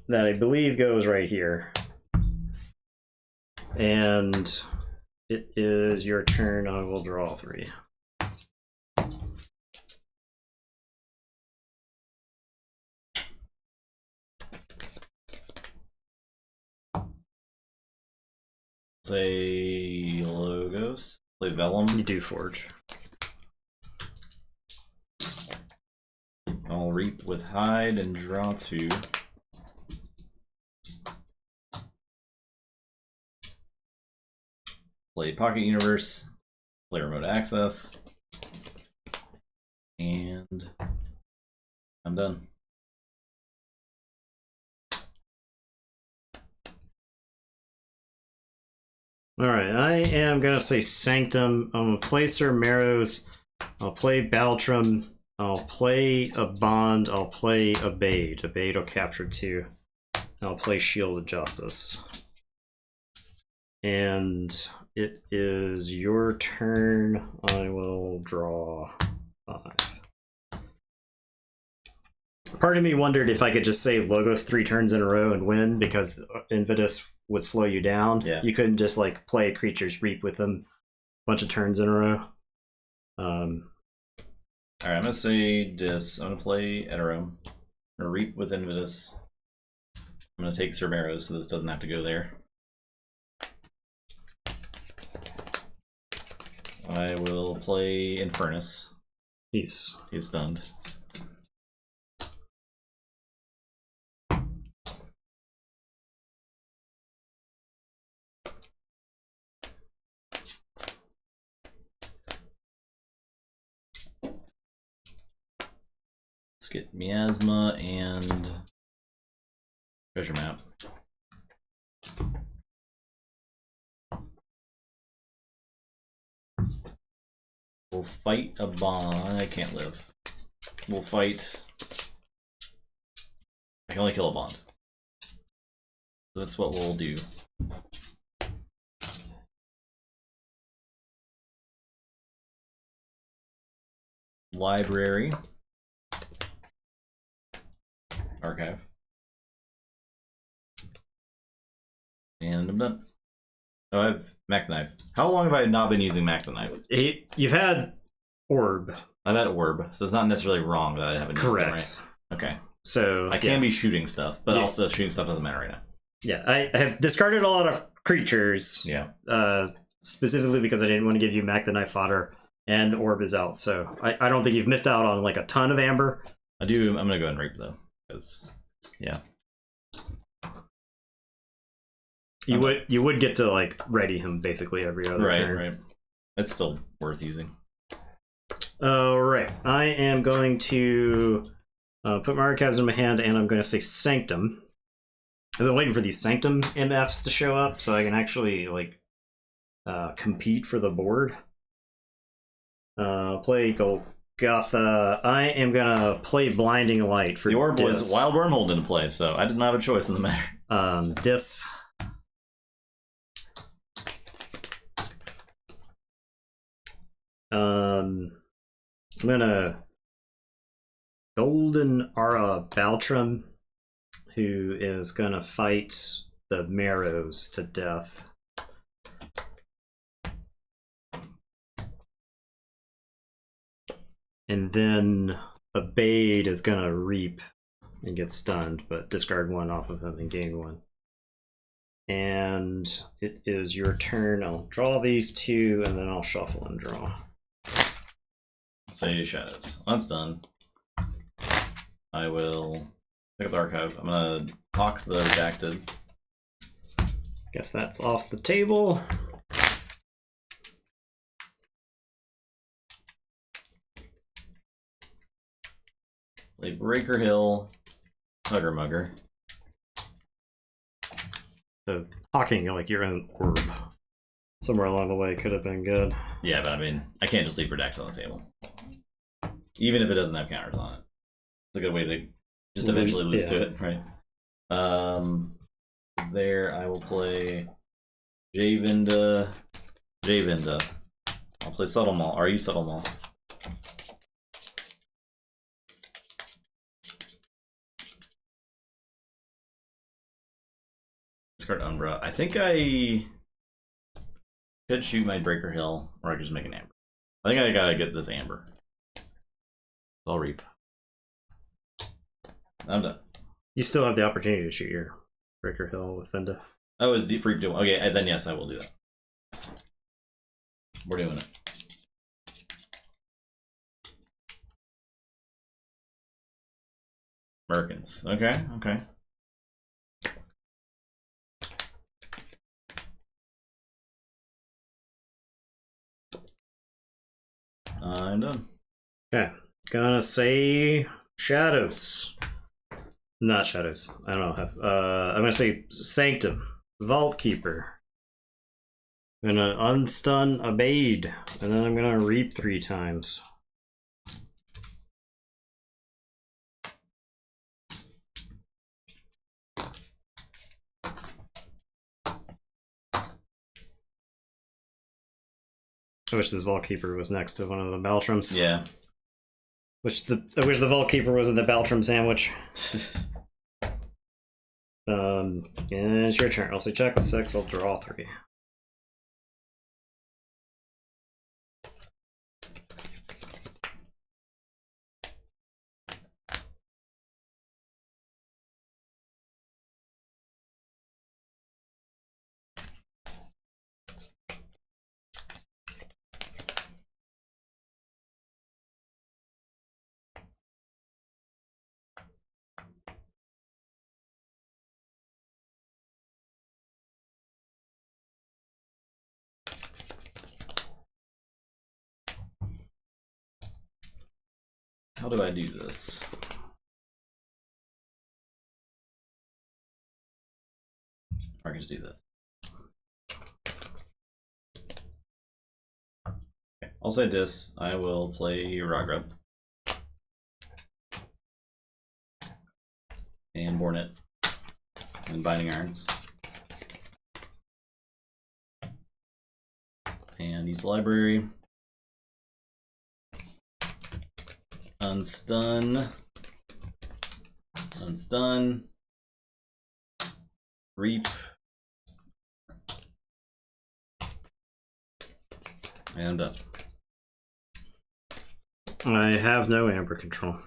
S1: that I believe goes right here. And it is your turn. I will draw 3.
S2: Say logos. Play Vellum.
S1: You do Forge.
S2: I'll Reap with Hide and draw 2. Play Pocket Universe. Play Remote Access. And I'm done.
S1: Alright, I am going to say Sanctum. I'm going to play Sir Marrows. I'll play Baltrum. I'll play a Bond. I'll play Abade. Abade will capture 2. I'll play Shield of Justice. And it is your turn. I will draw 5. Part of me wondered if I could just say Logos 3 turns in a row and win, because Invitus would slow you down.
S2: Yeah.
S1: You couldn't just like play creatures, reap with them a bunch of turns in a row.
S2: Alright, I'm gonna say Dis. I'm gonna play Eterum. I'm gonna Reap with Invitus. I'm gonna take Sir Marrows, so this doesn't have to go there. I will play Infernus.
S1: He's
S2: stunned. Let's get Miasma and Treasure Map. We'll fight a Bond. I can't live. We'll fight. I can only kill a Bond. So that's what we'll do. Library. Archive. And I'm done. Oh, I have Mac the Knife. How long have I not been using Mac the Knife?
S1: You've had Orb.
S2: I've had Orb, so it's not necessarily wrong that I haven't used it, right? Okay.
S1: So
S2: I can be shooting stuff, but also shooting stuff doesn't matter right now.
S1: Yeah, I have discarded a lot of creatures.
S2: Yeah.
S1: Specifically because I didn't want to give you Mac the Knife fodder, and Orb is out, so I don't think you've missed out on like a ton of Amber.
S2: I do. I'm gonna go ahead and Reap though, because yeah.
S1: You would get to like ready him basically every other turn.
S2: Right. It's still worth using.
S1: Alright, I am going to put my Archives in my hand, and I'm going to say Sanctum. I've been waiting for these Sanctum MFs to show up so I can actually like compete for the board. Play Golgotha. I am going to play Blinding Light for
S2: the Orb
S1: Dis.
S2: was Wild Wormhole into play, so I did not have a choice in the matter.
S1: Dis. I'm gonna Golden Ara Baltrum, who is gonna fight the Marrows to death. And then Abade is gonna Reap and get stunned, but discard 1 off of him and gain 1. And it is your turn. I'll draw these 2, and then I'll shuffle and draw.
S2: Say Shadows. Once done, I will pick up the Archive. I'm gonna talk the Redacted.
S1: Guess that's off the table.
S2: Play Breaker Hill, Hugger Mugger.
S1: So hawking like your own Orb somewhere along the way could have been good.
S2: Yeah, but I mean, I can't just leave Redacted on the table. Even if it doesn't have counters on it. It's a good way to just eventually lose to it, right? There, I will play Javinda. I'll play Subtle Maul. Are you Subtle Maul? Discard Umbra. I think I could shoot my Breaker Hill, or I could just make an Amber. I think I gotta get this Amber. I'll reap. I'm done.
S1: You still have the opportunity to shoot your Breaker Hill with Vinda.
S2: Oh, it's deep reap. Okay, then yes, I will do that. We're doing it. Merkins. Okay, okay. I'm done.
S1: Okay. Gonna say Shadows. Not Shadows. I don't know. I'm gonna say Sanctum. Vault Keeper. I'm gonna unstun Abade. And then I'm gonna reap 3 times. I wish this Vault Keeper was next to one of the Baltrams.
S2: Yeah.
S1: I wish the Vault Keeper was in the Baltram sandwich. And it's your turn. I'll say check with 6, I'll draw 3.
S2: How do I do this? Or I can just do this. Okay, I'll say this. I will play Ragrub. And Bornet. And Binding Irons. And use the library. Unstun. Unstun. Reap. And I'm done.
S1: I have no Amber control.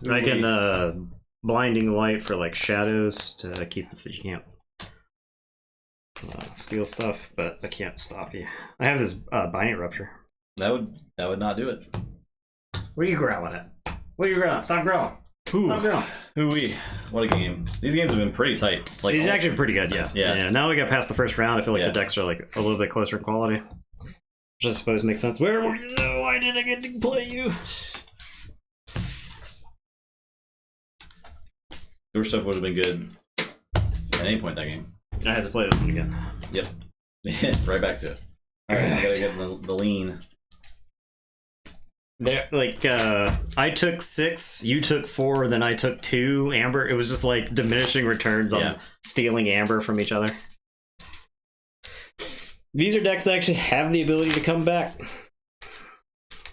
S1: I can Blinding Light for like shadows to keep it so you can't steal stuff, but I can't stop you. I have this Binding Rupture.
S2: That would not do it.
S1: What are you growling at? What are you growling? Stop growling. Stop growling.
S2: Ooh-wee. What a game. These games have been pretty tight. Like,
S1: These are actually pretty good, yeah.
S2: Yeah.
S1: Now we got past the first round. I feel like
S2: Yeah.
S1: the decks are like a little bit closer in quality. Which I suppose makes sense. Where were you? Why did I get to play you?
S2: Your stuff would have been good at any point in that game.
S1: I had to play this one again.
S2: Yep. Right back to it. Alright, I gotta get the lean.
S1: There, like, I took 6, you took 4, then I took 2 Amber. It was just like diminishing returns on stealing Amber from each other. These are decks that actually have the ability to come back.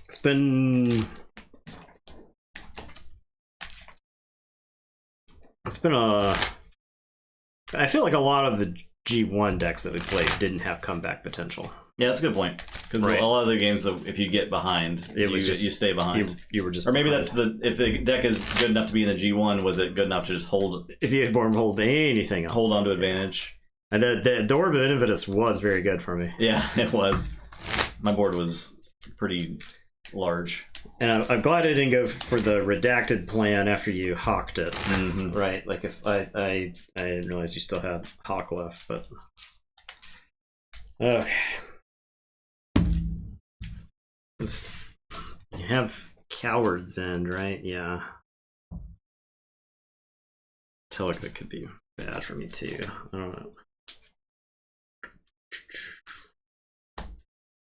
S1: It's been a... I feel like a lot of the G1 decks that we played didn't have comeback potential.
S2: Yeah, that's a good point. Because a lot of the games that if you get behind, you stay behind.
S1: You were just,
S2: or maybe
S1: behind.
S2: that's if the deck is good enough to be in the G1, was it good enough to just hold?
S1: If you had hold anything else,
S2: hold on to advantage.
S1: And the Orb of Invitus was very good for me.
S2: Yeah, it was. My board was pretty large.
S1: And I'm glad I didn't go for the redacted plan after you hawked it.
S2: Mm-hmm.
S1: Right? Like if I didn't realize you still had hawk left, but okay. You have Coward's End, right? Yeah. Telekick could be bad for me too. I don't know.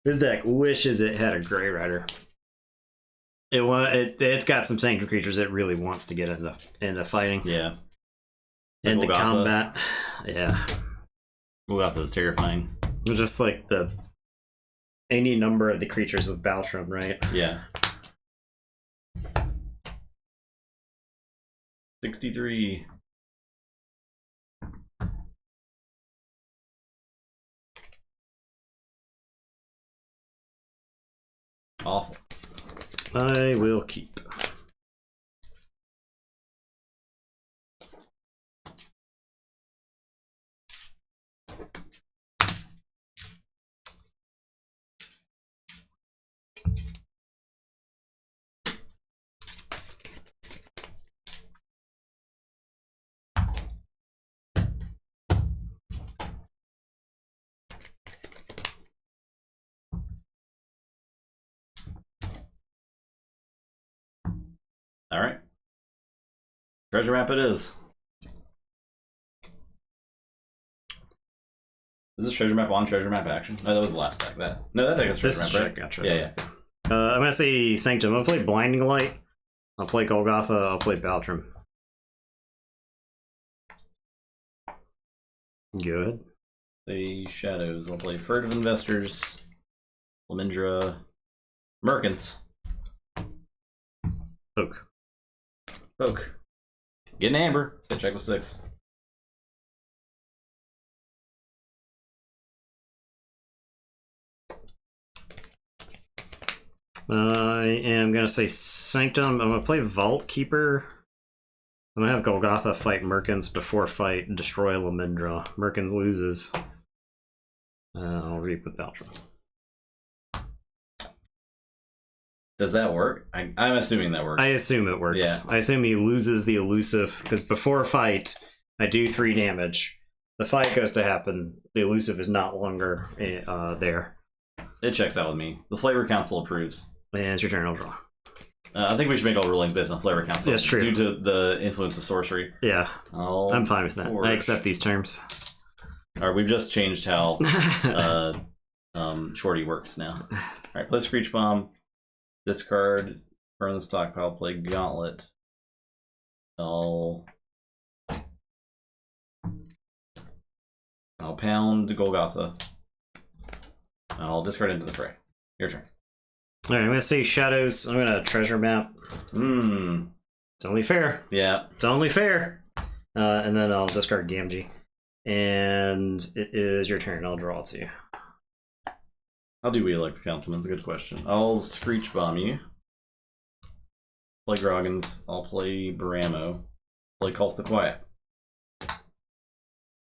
S1: This deck wishes it had a Grey Rider. It's got some sanctum creatures it really wants to get into fighting.
S2: Yeah.
S1: Into combat. Yeah.
S2: Golgotha is terrifying.
S1: Just like any number of the creatures with Baltram, right?
S2: Yeah. 63. Awful.
S1: I will keep.
S2: All right. Treasure map it is. Is this treasure map on treasure map action? No, that was the last deck. That deck is treasure map, right?
S1: Gotcha.
S2: Yeah.
S1: I'm gonna say Sanctum. I'm gonna play Blinding Light. I'll play Golgotha. I'll play Baltram. Good.
S2: Say Shadows. I'll play Furtive Investors, Lamindra, Merkins.
S1: Poke.
S2: Get an Amber. Say check with 6.
S1: I am gonna say Sanctum. I'm gonna play Vault Keeper. I'm gonna have Golgotha fight Merkins before fight Destroy Lamindra. Merkins loses. I'll reap with Baltram.
S2: Does that work? I'm assuming that works.
S1: I assume it works.
S2: Yeah.
S1: I assume he loses the elusive, because before fight, I do 3 damage. The fight goes to happen. The elusive is not longer there.
S2: It checks out with me. The Flavor Council approves.
S1: And it's your turn, I'll draw.
S2: I think we should make all rulings based on Flavor Council.
S1: That's true.
S2: Due to the influence of sorcery.
S1: Yeah, I'm fine with that. I accept these terms.
S2: Alright, we've just changed how Shorty works now. Alright, play Screech Bomb. Discard, burn the stockpile, play Gauntlet. I'll pound Golgotha. I'll discard into the fray. Your turn.
S1: Alright, I'm gonna say Shadows. I'm gonna treasure map. It's only fair.
S2: Yeah.
S1: It's only fair. And then I'll discard Gamgee. And it is your turn. I'll draw 2.
S2: How do we elect the councilman? It's a good question. I'll Screech Bomb you. Play Groggins. I'll play Baramo. Play Call of the Quiet.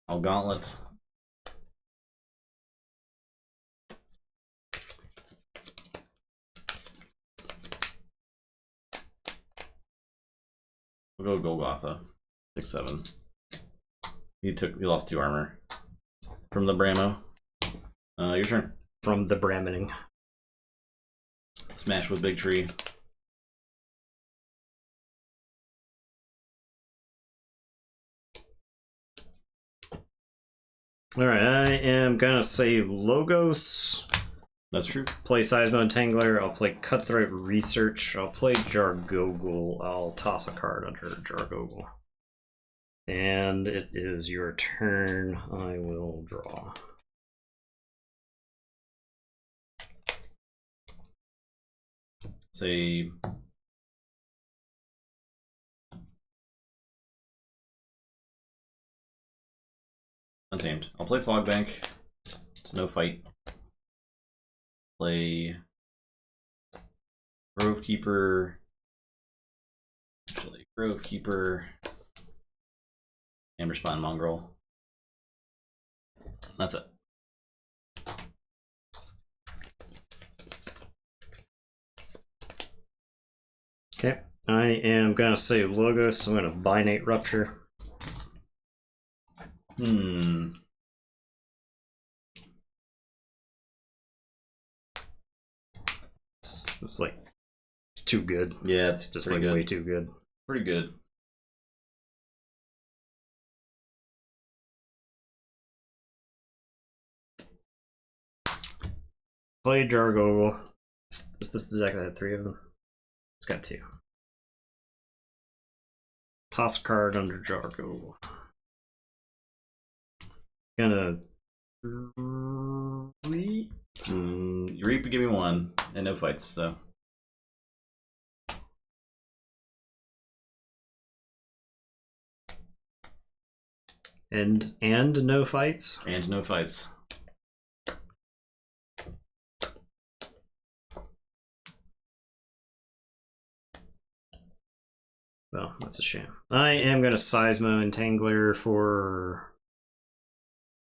S2: I'll Gauntlet. We'll go Golgotha. 6/7. He lost 2 armor. From the Bramo. Your turn.
S1: From the Brahmaning.
S2: Smash with Big Tree.
S1: Alright, I am gonna say Logos.
S2: That's true.
S1: Play Seismo Entangler. I'll play Cutthroat Research. I'll play Jargogel. I'll toss a card under Jargogel. And it is your turn. I will draw.
S2: Say Untamed. I'll play Fogbank. It's no fight. Play Grove Keeper. Actually, Grove Keeper. Amberspawn Mongrel. That's it.
S1: Okay, I am gonna say Logos. I'm gonna Binate Rupture. It's like too good.
S2: Yeah, it's
S1: Just
S2: pretty
S1: like
S2: good.
S1: way too good.
S2: Pretty good.
S1: Play Jargogel. Is this the deck that had 3 of them? It's got 2. Toss a card under Jargogel. Gonna reap.
S2: You reap, give me 1, and no fights, so.
S1: And no fights.
S2: And no fights.
S1: That's a shame. I am going to Seismo Entangler for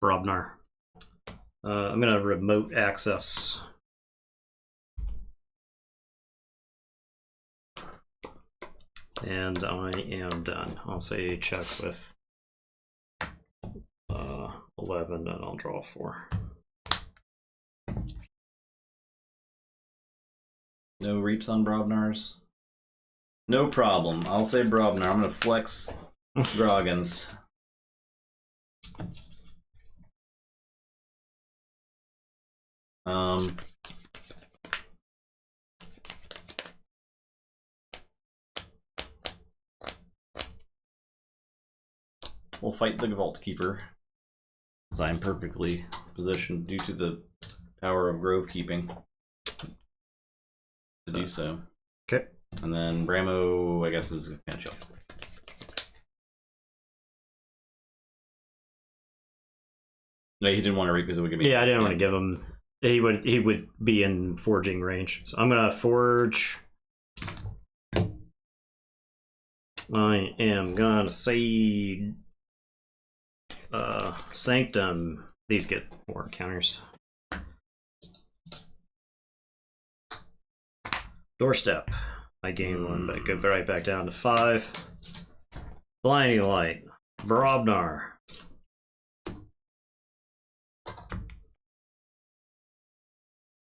S1: Brobnar. I'm going to remote access. And I am done. I'll say check with 11 and I'll draw 4.
S2: No reaps on Brobnars? No problem. I'll say Brobnar. I'm going to flex Groggins. We'll fight the Vault Keeper, as I'm perfectly positioned due to the power of Grove Keeping to do so.
S1: Okay.
S2: And then Bramo, I guess, is kind of chill. No, he didn't want to reap because it would give me.
S1: Yeah, I didn't want to give him. He would be in forging range. So I'm gonna forge. I am gonna say Sanctum. These get more counters. Doorstep. I gain 1, but go right back down to 5. Blinding Light. Brobnar.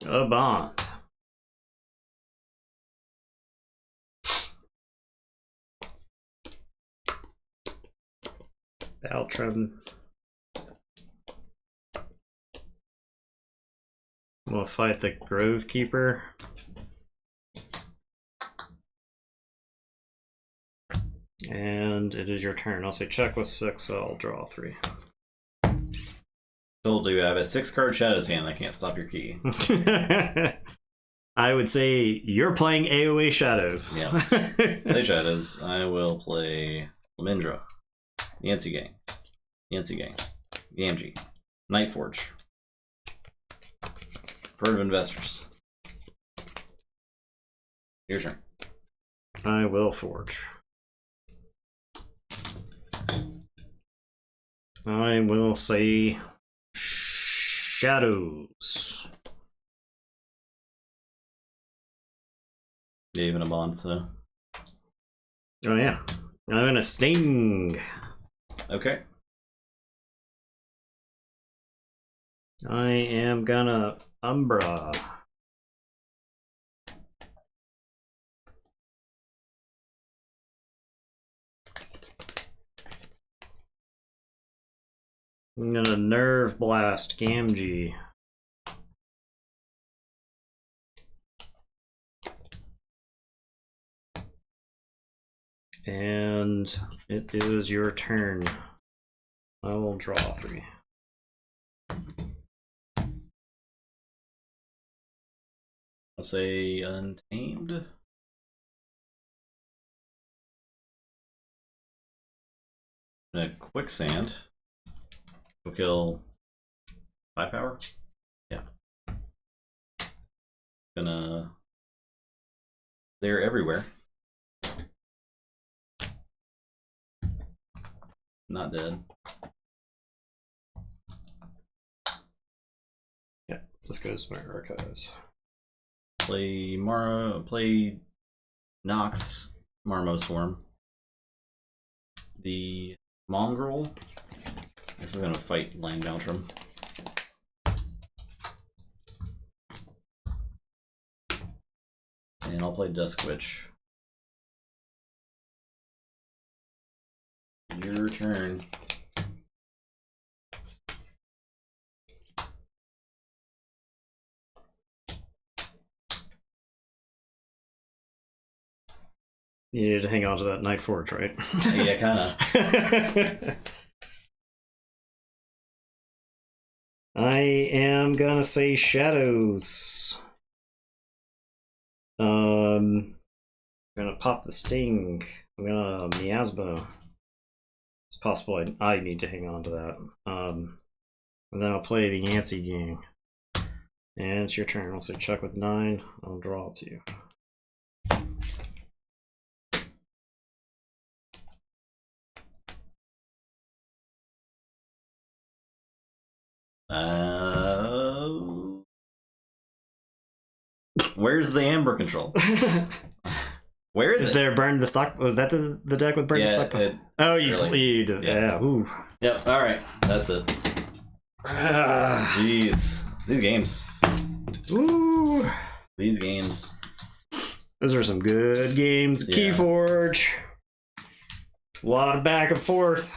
S1: A bond. Baltrum. We'll fight the Grove Keeper. And it is your turn. I'll say check with 6, so I'll draw 3.
S2: Told you I have a 6-card Shadows hand. I can't stop your key.
S1: I would say you're playing AoE Shadows.
S2: Yeah. Play Shadows. I will play Lamindra, Yancey Gang, Gamgee, Nightforge, Herd of Investors. Your turn.
S1: I will forge. I will say Shadows.
S2: Yeah, even a bond, so.
S1: Oh yeah. I'm gonna Sting.
S2: Okay.
S1: I am gonna Umbra. I'm gonna Nerve Blast Gamgee. And it is your turn. I will draw 3.
S2: I'll say Untamed. A Quicksand. We'll kill 5 power. Yeah. Gonna. They're everywhere. Not dead.
S1: Yeah, this goes to my archives.
S2: Play Mara. Play Nox. Marmo Swarm. The Mongrel. This is gonna fight Land Beltrum. And I'll play Dusk Witch. Your turn.
S1: You need to hang on to that Night Forge, right?
S2: Yeah, kinda.
S1: I am gonna say Shadows. I'm gonna pop the Sting. I'm gonna Miasma. It's possible I need to hang on to that. And then I'll play the Yancey Gang. And it's your turn. I'll say check with 9. I'll draw it to you.
S2: Where's the Amber Control? Where is it?
S1: There Burn the Stock? Was that the deck with Burn the Stock? Oh, you did. Yeah. Ooh.
S2: Yep. All right. That's it. Jeez. These games.
S1: Ooh.
S2: These games.
S1: Those are some good games.
S2: Yeah.
S1: Keyforge. A lot of back and forth.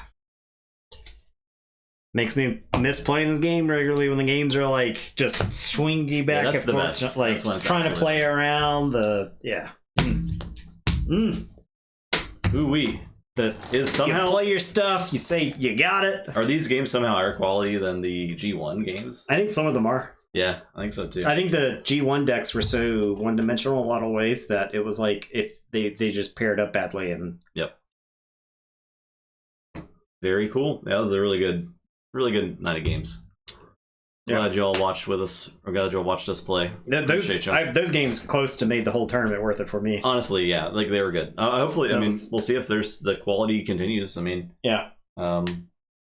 S1: Makes me miss playing this game regularly when the games are like just swingy back and forth.
S2: Best.
S1: Like trying to play around the
S2: Ooh-wee.
S1: That
S2: is somehow
S1: you play your stuff, you say you got it.
S2: Are these games somehow higher quality than the G1 games?
S1: I think some of them are.
S2: Yeah, I think so too.
S1: I think the G1 decks were so one-dimensional in a lot of ways that it was like if they just paired up badly and
S2: Yep. Very cool. That was a really good night of games. Glad y'all watched with us, or glad y'all watched us play.
S1: Those games close to made the whole tournament worth it for me.
S2: Honestly, yeah, like they were good. Hopefully, I mean, we'll see if the quality continues. I mean,
S1: yeah.
S2: The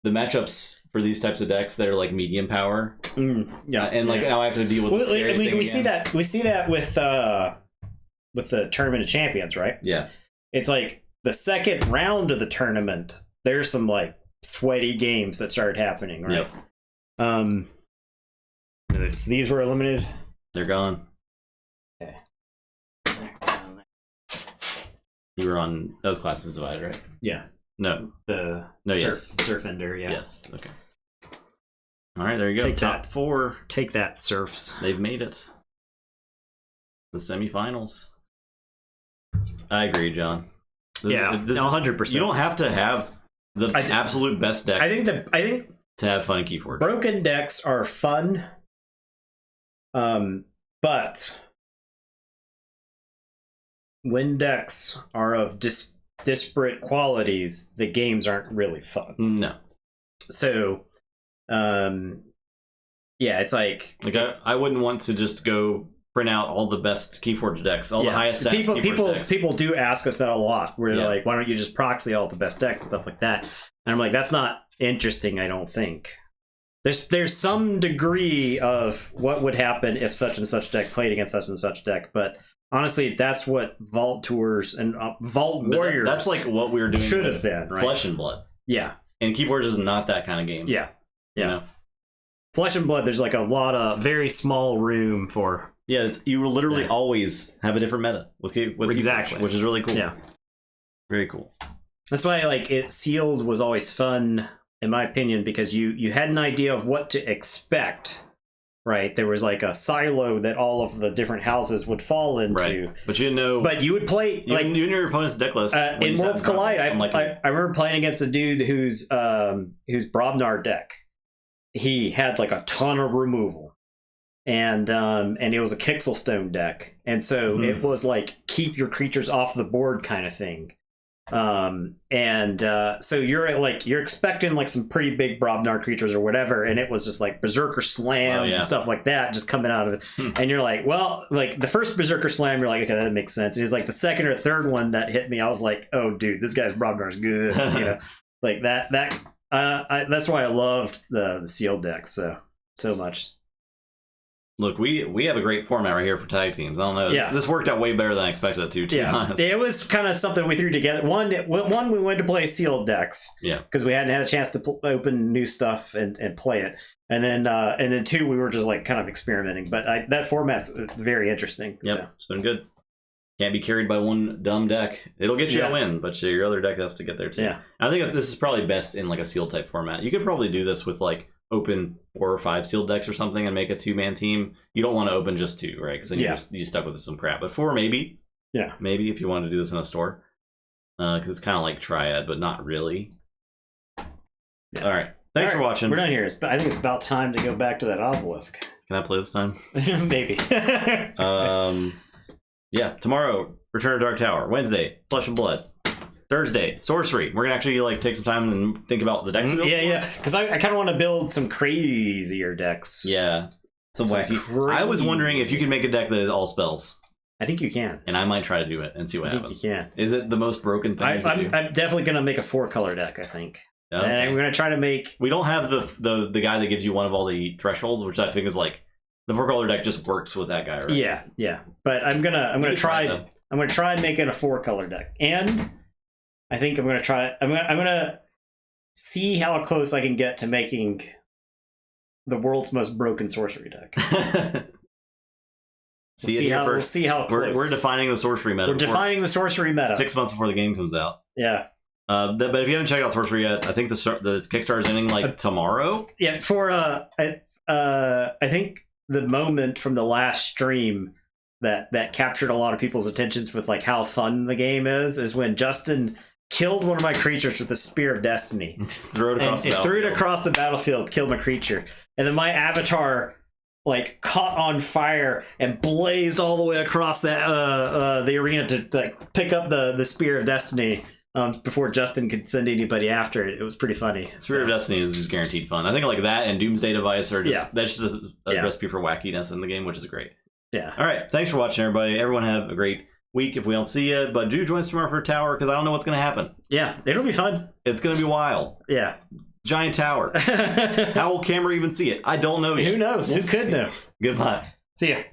S2: matchups for these types of decks, they're like medium power.
S1: Yeah,
S2: and like now I have to deal with.
S1: I mean, we see that with the Tournament of Champions, right?
S2: Yeah,
S1: it's like the second round of the tournament. There's some like sweaty games that started happening, right?
S2: Yep.
S1: So these were eliminated.
S2: They're gone.
S1: Okay.
S2: You were on those classes divided, right?
S1: Yeah.
S2: No.
S1: Surf Ender, yeah.
S2: Yes. Okay. All right, there you go.
S1: Take
S2: Top 4.
S1: Take that, Surfs.
S2: They've made it. The semifinals. I agree, John.
S1: This 100%.
S2: You don't have to have the absolute best decks.
S1: I think
S2: to have fun in Keyforge.
S1: Broken decks are fun. But when decks are of disparate qualities, the games aren't really fun.
S2: No.
S1: So, it's like
S2: I wouldn't want to just go print out all the best Keyforge decks, all the highest stats Keyforge decks.
S1: People do ask us that a lot. Where they're like, why don't you just proxy all the best decks and stuff like that? And I'm like, that's not interesting, I don't think. There's some degree of what would happen if such and such deck played against such and such deck, but honestly, that's what Vault Tours and Vault Warriors.
S2: That's like what we were doing.
S1: Should have been, right?
S2: Flesh and Blood.
S1: Yeah,
S2: and Keyforge is not that kind of game.
S1: Yeah.
S2: You know?
S1: Flesh and Blood. There's like a lot of very small room for.
S2: Yeah, you will literally always have a different meta with
S1: exactly,
S2: Keyforge, which is really cool.
S1: Yeah,
S2: very cool.
S1: That's why Sealed was always fun, in my opinion, because you had an idea of what to expect, right? There was like a silo that all of the different houses would fall into.
S2: Right. But you didn't know.
S1: But you would play
S2: you knew your opponent's deck list.
S1: In Worlds Collide, I remember playing against a dude whose Brobnar deck. He had like a ton of removal. And it was a Kixelstone deck. And so it was like keep your creatures off the board kind of thing. So you're expecting like some pretty big Brobnar creatures or whatever, and it was just like Berserker Slams and stuff like that just coming out of it. And you're like, well, like the first Berserker Slam, you're like, okay, that makes sense. And it's like the second or third one that hit me, I was like, oh dude, this guy's Brobnar is good. You know, like that's why I loved the sealed decks so much.
S2: Look, we have a great format right here for tag teams. I don't know. This worked out way better than I expected it to be honest. It was
S1: kind of something we threw together. One, we wanted to play sealed decks.
S2: Yeah.
S1: Because we hadn't had a chance to open new stuff and play it. And then two, we were just like kind of experimenting. But that format's very interesting.
S2: Yep, so. It's been good. Can't be carried by one dumb deck. It'll get you a win, but your other deck has to get there too.
S1: Yeah.
S2: I think this is probably best in like a sealed type format. You could probably do this with like open 4 or 5 sealed decks or something and make a 2-man team. You don't want to open just 2, right? Because then you're stuck with some crap. But 4 maybe.
S1: Yeah.
S2: Maybe if you wanted to do this in a store. Because it's kind of like Triad, but not really. Yeah. All right. Thanks for watching.
S1: We're done here. I think it's about time to go back to that obelisk.
S2: Can I play this time?
S1: Maybe.
S2: Yeah. Tomorrow, Return of Dark Tower. Wednesday, Flesh and Blood. Thursday, Sorcery. We're gonna actually like take some time and think about the decks.
S1: Yeah. Because I kind of want to build some crazier decks.
S2: Yeah, some wacky. I was wondering if you could make a deck that is all spells.
S1: I think you can,
S2: and I might try to do it and see what happens.
S1: You can.
S2: Is it the most broken thing?
S1: I'm definitely gonna make a 4-color deck. I think.
S2: Okay.
S1: And I'm gonna try to make.
S2: We don't have the guy that gives you one of all the thresholds, which I think is like the 4-color deck just works with that guy, right?
S1: Yeah. But I'm gonna try. I'm gonna try making a 4-color deck, and I think I'm gonna try. I'm gonna see how close I can get to making the world's most broken sorcery deck. We'll see how close.
S2: We're defining the sorcery meta.
S1: We're defining the sorcery meta
S2: 6 months before the game comes out.
S1: Yeah.
S2: But if you haven't checked out sorcery yet, I think the Kickstarter is ending like tomorrow.
S1: Yeah. For I think the moment from the last stream that captured a lot of people's attentions with like how fun the game is when Justin killed one of my creatures with the Spear of Destiny.
S2: Threw it
S1: across the battlefield, killed my creature, and then my avatar like caught on fire and blazed all the way across the arena to like pick up the Spear of Destiny before Justin could send anybody after it. It was pretty funny.
S2: Spear of Destiny is just guaranteed fun. I think like that and Doomsday Device are just that's just a recipe for wackiness in the game, which is great.
S1: Yeah.
S2: All right. Thanks for watching, everybody. Everyone have a great week if we don't see you, but do join us tomorrow for Tower because I don't know what's going to happen.
S1: Yeah, it'll be fun.
S2: It's going to be wild.
S1: Yeah.
S2: Giant tower. How will camera even see it? I don't know yet.
S1: Who knows? Who could know?
S2: Goodbye.
S1: See ya.